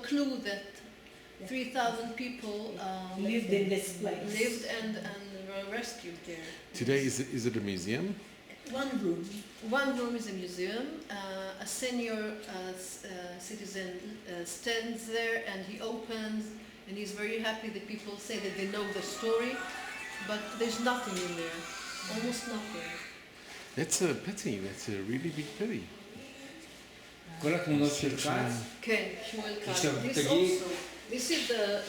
clue that 3,000 people lived in this place. Lived and were rescued there. Today, is it a museum? One room. One room is a museum. A senior citizen stands there, and he opens, and he's very happy that people say that they know the story, but there's nothing in there, almost nothing. That's a pity. That's a really big pity. כל התמונות של כץ, כן, שמואל כץ. עכשיו This תגיד, also, this is the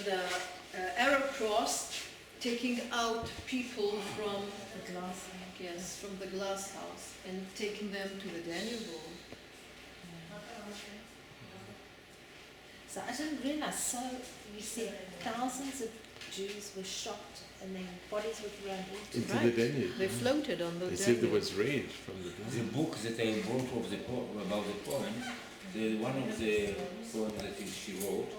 Arab cross taking out people from the glass, yes, from the glass house and taking them to the Danube. So I didn't realize, so you said thousands of Jews were shot and then bodies were thrown into Into the Danube. They floated on the They Danube. said there was rain from the the Danube. book that I wrote about the poem, one of the poems that she wrote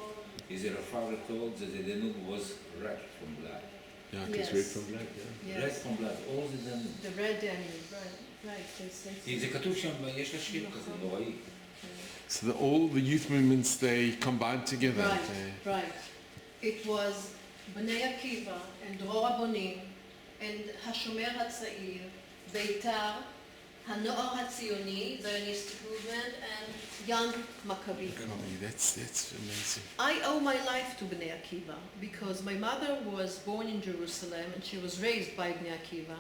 is that her father told that the Danube was red from blood. Yeah, because Yes. red from blood, yeah. Yes. red from blood, all the Danube. The red Danube, right, they say. זה כתוב שם, יש לה שיר כזה נוראי. So all the youth movements, they combined together. Right, right. It was Bnei Akiva and Dror Abonim and Hashomer HaTzair, Beitar, Hanoar HaTzioni, Zionistic movement, and Young Maccabi. That's amazing. I owe my life to Bnei Akiva because my mother was born in Jerusalem and she was raised by Bnei Akiva.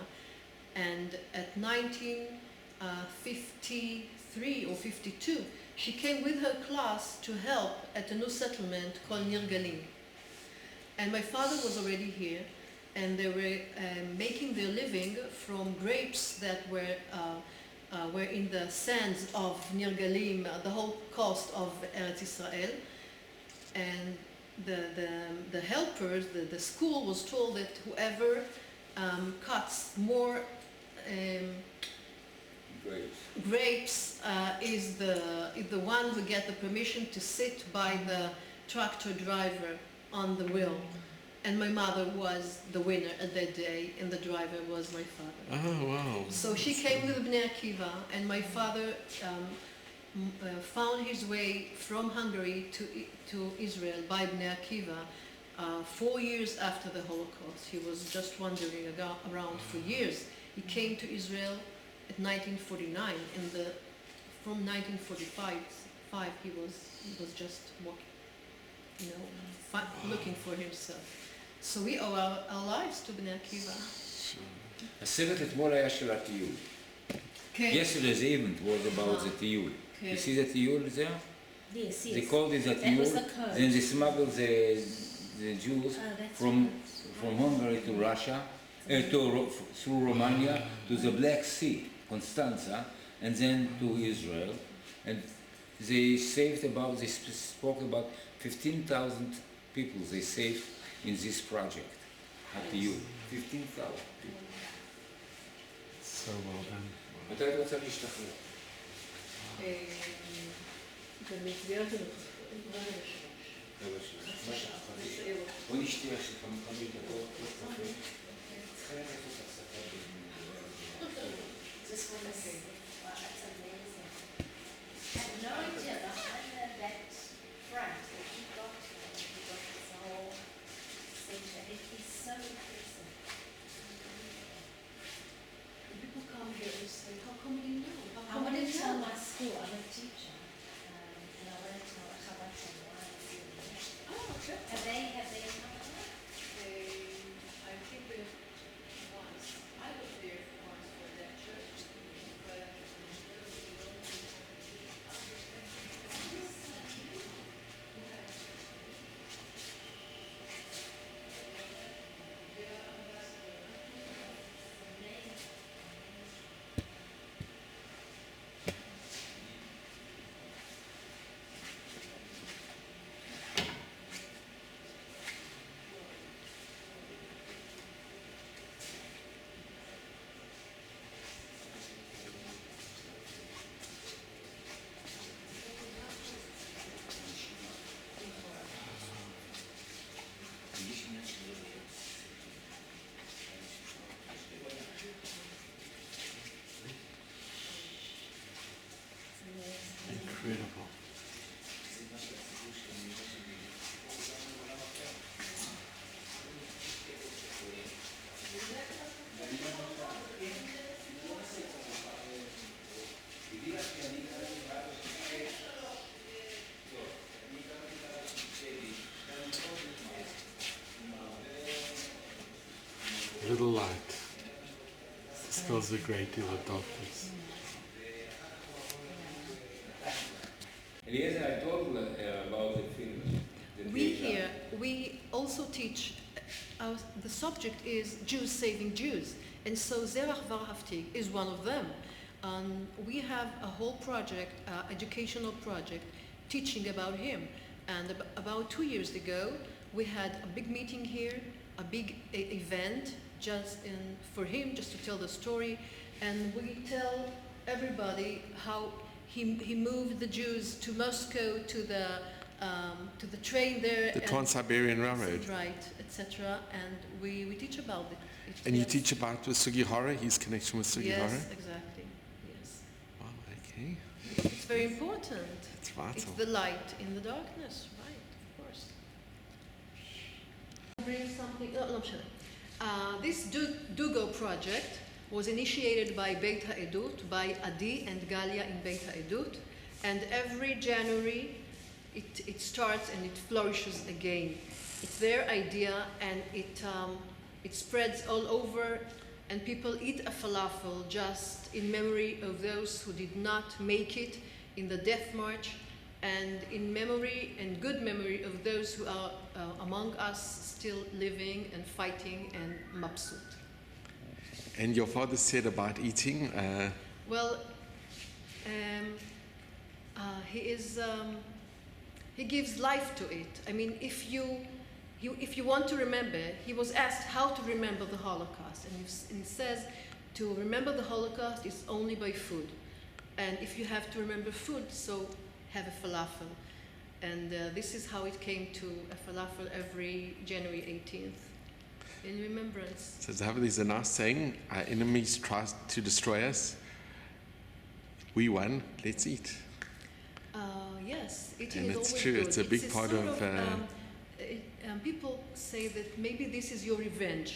And at 1953 or 52, she came with her class to help at a new settlement called Nir Galim. And my father was already here, and they were making their living from grapes that were were in the sands of near Galim, the whole coast of Eretz Israel, and the helpers, the school was told that whoever cuts more grapes is the one who get the permission to sit by the tractor driver on the wheel. And my mother was the winner at that day, and the driver was my father. Oh, wow. So she came with Bnei Akiva, and my father found his way from Hungary to Israel by Bnei Akiva 4 years after the Holocaust. He was just wandering around for years. He came to Israel at 1949, and from 1945 he was just walking, looking for himself. So we owe our lives to Bnei Akiva. הסרט אתמול היה של הטיול. כן. Yesterday's event was about the טיול. You see the טיול there? Yes, yes. They called it the That טיול. was the code. Then they smuggled the Jews That's from right. Hungary to Russia, through Romania to the Black Sea, Constanza, and then to Israel. And they spoke about 15,000 people they saved in this project at טיול. 15,000 people. So well done. מתי את רוצה להשתחרר? במסגרת בוא נשתיע שחמש דקות, קפה. צריכה לעשות הפסקה Just want to say, wow, that's amazing. I had no idea behind that front that you got this whole section. It is so impressive. People come here and say, how come you know? How I come want to you tell know? my school, I'm a teacher, and I want to tell Chabad and why I'm doing it. Oh, okay. Have they I think we once. I was there once for that church. But Incredible. Little light dispels a great deal of darkness. Eliezer, I told about the film. we also teach, the subject is Jews saving Jews, and so Zerach Varhaftig is one of them. We have a whole project, educational project, teaching about him. And about 2 years ago, we had a big meeting here, a big event for him, just to tell the story. And we tell everybody how he moved the Jews to Moscow, to the train there. The Trans-Siberian Railroad. Right, etc. And we teach about it. And you teach about with Sugihara, his connection with Sugihara? Yes, exactly. Yes. Wow, okay. It's very important. It's vital. It's the light in the darkness, right, of course. Bring something, this Dugo project was initiated by Beit HaEdut, by Adi and Galia in Beit HaEdut, and every January it starts and it flourishes again. It's their idea, and it spreads all over, and people eat a falafel just in memory of those who did not make it in the death march, and in memory and good memory of those who are among us still living and fighting and mabsut. And your father said about eating? Well, he gives life to it. I mean, if you want to remember, he was asked how to remember the Holocaust, and he says to remember the Holocaust is only by food. And if you have to remember food, so have a falafel. And this is how it came to a falafel every January 18th, in remembrance. So David is a nice saying, our enemies try to destroy us. We won, let's eat. Yes, eating And is it's always true, good. it's a big part sort of... people say that maybe this is your revenge.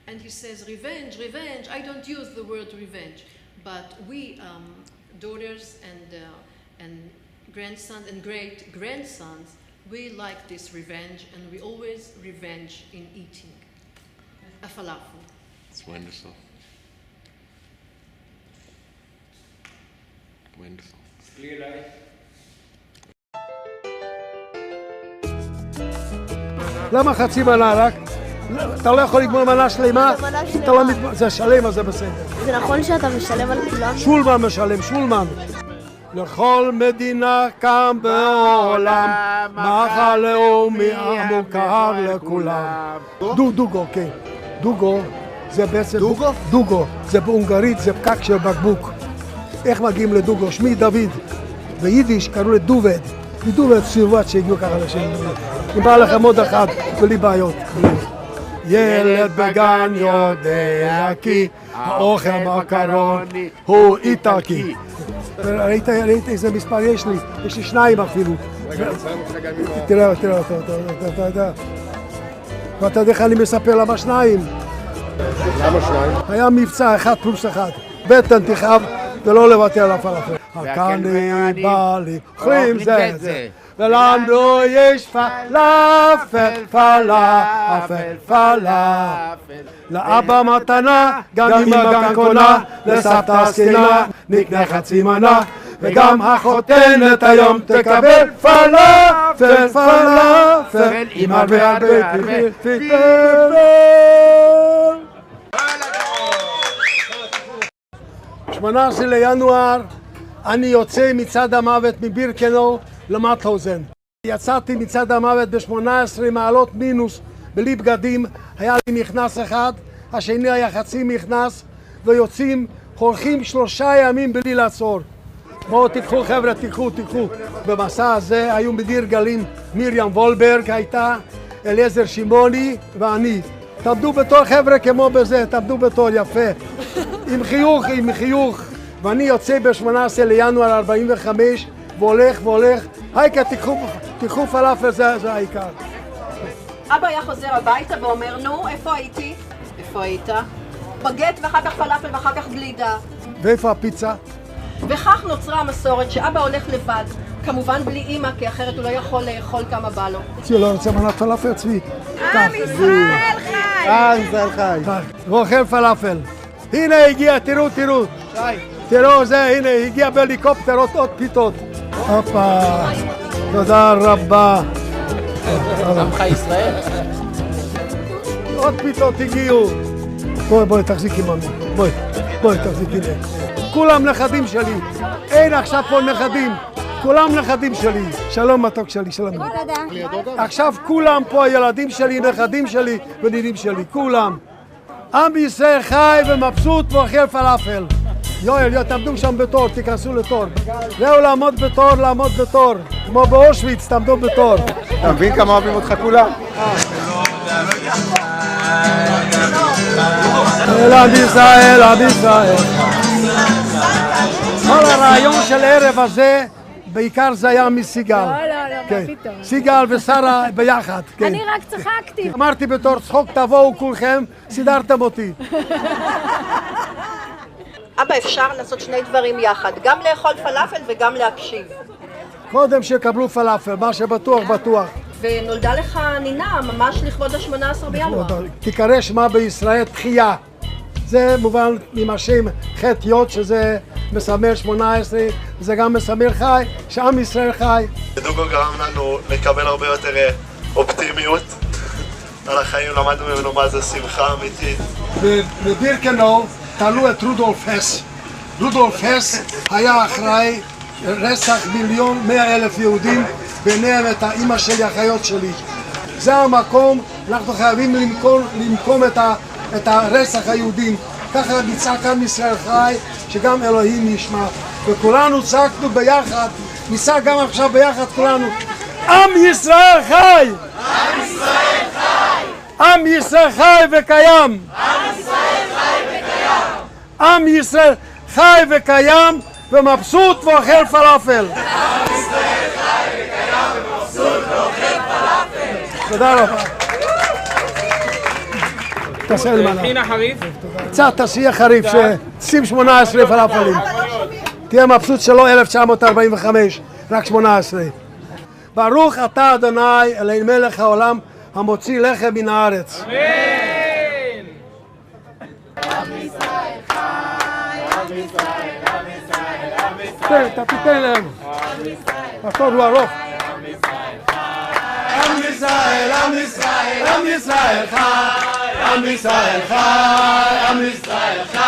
And he says, revenge, revenge. I don't use the word revenge. But we, daughters and grandsons and great-grandsons, we like this revenge, and we always revenge in eating a falafel. It's wonderful. Wonderful. Clear light. למה חצי מנה רק? אתה לא יכול לגמור מנה שלמה? אתה לא מתמודד, זה שלם אז זה בסדר. זה נכון שאתה משלם על כולם? שולמן משלם, שולמן. לכל מדינה כאן בעולם, מאכל לאומי המוכר לכולם. דוגו, כן. דוגו זה בעצם... דוגו. זה בהונגרית, זה פקק של בקבוק. איך מגיעים לדוגו? שמי דוד. ביידיש קראו לדובד. מדובד סירבת שהגיעו ככה לשם. אם בא לכם עוד אחד, בלי בעיות. ילד בגן יודע כי האוכל מקרוני הוא איטלקי. ראית איזה מספר יש לי? יש לי שניים אפילו. תראה אותו, אתה יודע. ואתה יודע איך אני מספר למה שניים? למה שניים? היה מבצע 1+1. בטן תכאב ולא לוותר על הפלאפל. הקניבלים אוכלים זה את זה. ולנו יש פלאפל, פלאפל. לאבא מתנה, גם אמא גם קונה, לסבתא זקנה, נקנה חצי מנה, וגם החותנת היום תקבל פלאפל, פלאפל, עם הרבה פלפל. 18 לינואר אני יוצא מצד המוות מבירקנאו למטהאוזן. יצאתי מצד המוות ב-18 מעלות מינוס בלי בגדים, היה לי מכנס אחד, השני היה חצי מכנס, ויוצאים, הולכים 3 ימים בלי לעצור. בואו תיקחו חבר'ה, תיקחו. במסע הזה היו מדיר גלים, מרים וולברג הייתה, אליעזר שמעוני ואני. תעמדו בתור חבר'ה כמו בזה, תעמדו בתור יפה. עם חיוך. ואני יוצא ב-18 לינואר 45 והולך. הייקה, תיקחו פלאפל, זה העיקר. אבא היה חוזר הביתה ואומר, נו, איפה הייתי? איפה היית? בגט ואחר כך פלאפל ואחר כך גלידה. ואיפה הפיצה? וכך נוצרה המסורת שאבא הולך לבד, כמובן בלי אמא, כי אחרת הוא לא יכול לאכול כמה בא לו. צבי, לא רוצה מנת פלאפל, צבי. עם ישראל חי! הוא אוכל פלאפל. הנה הגיע, תראו. תראו זה, הנה הגיע בהליקופטר עוד פיתות. הופה, תודה רבה. עמך ישראל. עוד פיתות הגיעו. בואי תחזיקי ממי, בואי תחזיקי לי. כולם נכדים שלי, אין עכשיו פה נכדים, כולם נכדים שלי. שלום מתוק שלי, שלום. עכשיו כולם פה ילדים שלי, נכדים שלי ונינים שלי, כולם. עם בישראל חי ומבסוט ואוכל פלאפל. יואל, תעמדו שם בתור, תיכנסו לתור. זהו, לעמוד בתור. כמו באושוויץ, תעמדו בתור. אתה מבין כמה אוהבים אותך כולם? עם ישראל. כל הרעיון של הערב הזה, בעיקר זה היה מסיגל. לא, מה פתאום. סיגל ושרה ביחד. אני רק צחקתי. אמרתי בתור צחוק, תבואו כולכם, סידרתם אותי. אבא, אפשר לעשות 2 דברים יחד, גם לאכול פלאפל וגם להקשיב. קודם שקבלו פלאפל, מה שבטוח. ונולדה לך נינה, ממש לכבוד ה-18 בינואר. תיקרא שמה בישראל תחייה. זה מובן עם השם ח' י' שזה מסמל 18, זה גם מסמל חי, שעם ישראל חי. דוגו גרם לנו לקבל הרבה יותר אופטימיות על החיים, למדנו ממנו מה זה שמחה אמיתית. בבירקנאו תלו את רודולף הס, רודולף הס היה אחראי רצח 1,100,000 יהודים, ביניהם את האימא שלי, האחיות שלי. זה המקום, אנחנו חייבים למקום את הרצח היהודים. ככה נצעק עם ישראל חי, שגם אלוהים ישמע. וכולנו צעקנו ביחד, נצעק גם עכשיו ביחד כולנו. עם ישראל חי! עם ישראל חי! עם ישראל חי וקיים! עם ישראל חי וקיים! עם ישראל חי וקיים ומבסוט ואוכל פלאפל! עם ישראל חי וקיים ומבסוט ואוכל פלאפל! תודה רבה. תעשה למעלה. חינה חריף? קצת תעשייה חריף, שים 18 פלאפלים. תהיה מבסוט שלו 1945, רק 18. ברוך אתה אדוני אלוהינו מלך העולם המוציא לחם מן הארץ. אמן! עם ישראל חי, עם ישראל, עם ישראל, עם ישראל. אתה תיתן להם. הסוד הוא ארוך. עם ישראל חי, עם ישראל, עם ישראל, עם ישראל חי. עם ישראל חי, עם ישראל חי.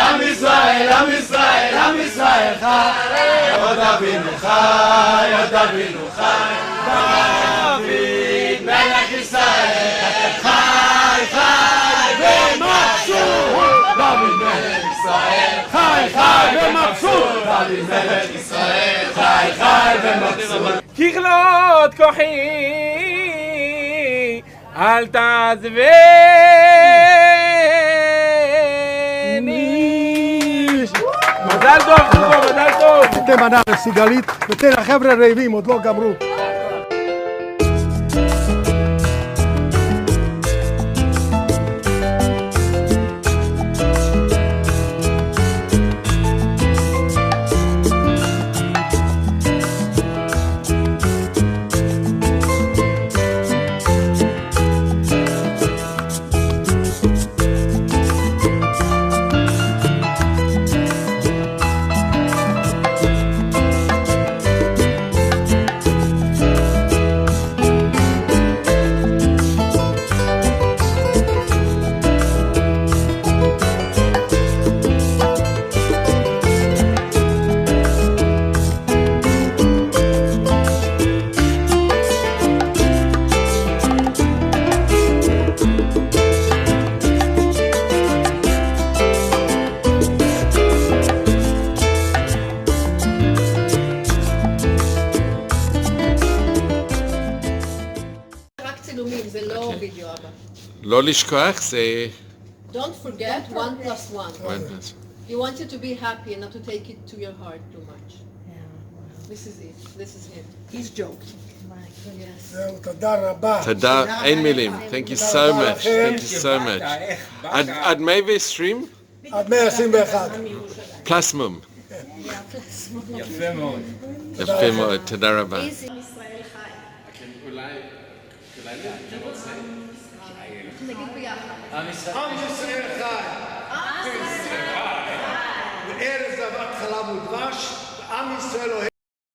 עם ישראל, עם ישראל, עם ישראל חי. עוד אבינו חי, עוד אבינו חי. דוד מלך ישראל חי, חי ומבסוט. דוד מלך ישראל חי, חי ומבסוט. דוד מלך ישראל חי, חי ומבסוט. ככלות כוחי אל תעזבני. מזל טוב, מזל טוב. תן מנה לסיגלית ותן לחבר'ה רעבים, עוד לא גמרו. לא לשכוח, זה... Don't forget 1 + 1. You want you to be happy and not to take it to your heart too much. This is it. This is him. He's joking. זהו, תודה רבה. תודה, אין מילים. Thank you so much. Thank you so much. עד מי וסטרים? עד 121. פלסמום. יפה מאוד. יפה מאוד, תודה רבה. עם ישראל חי. וארץ זבת חלב ודבש, ועם ישראל אוהב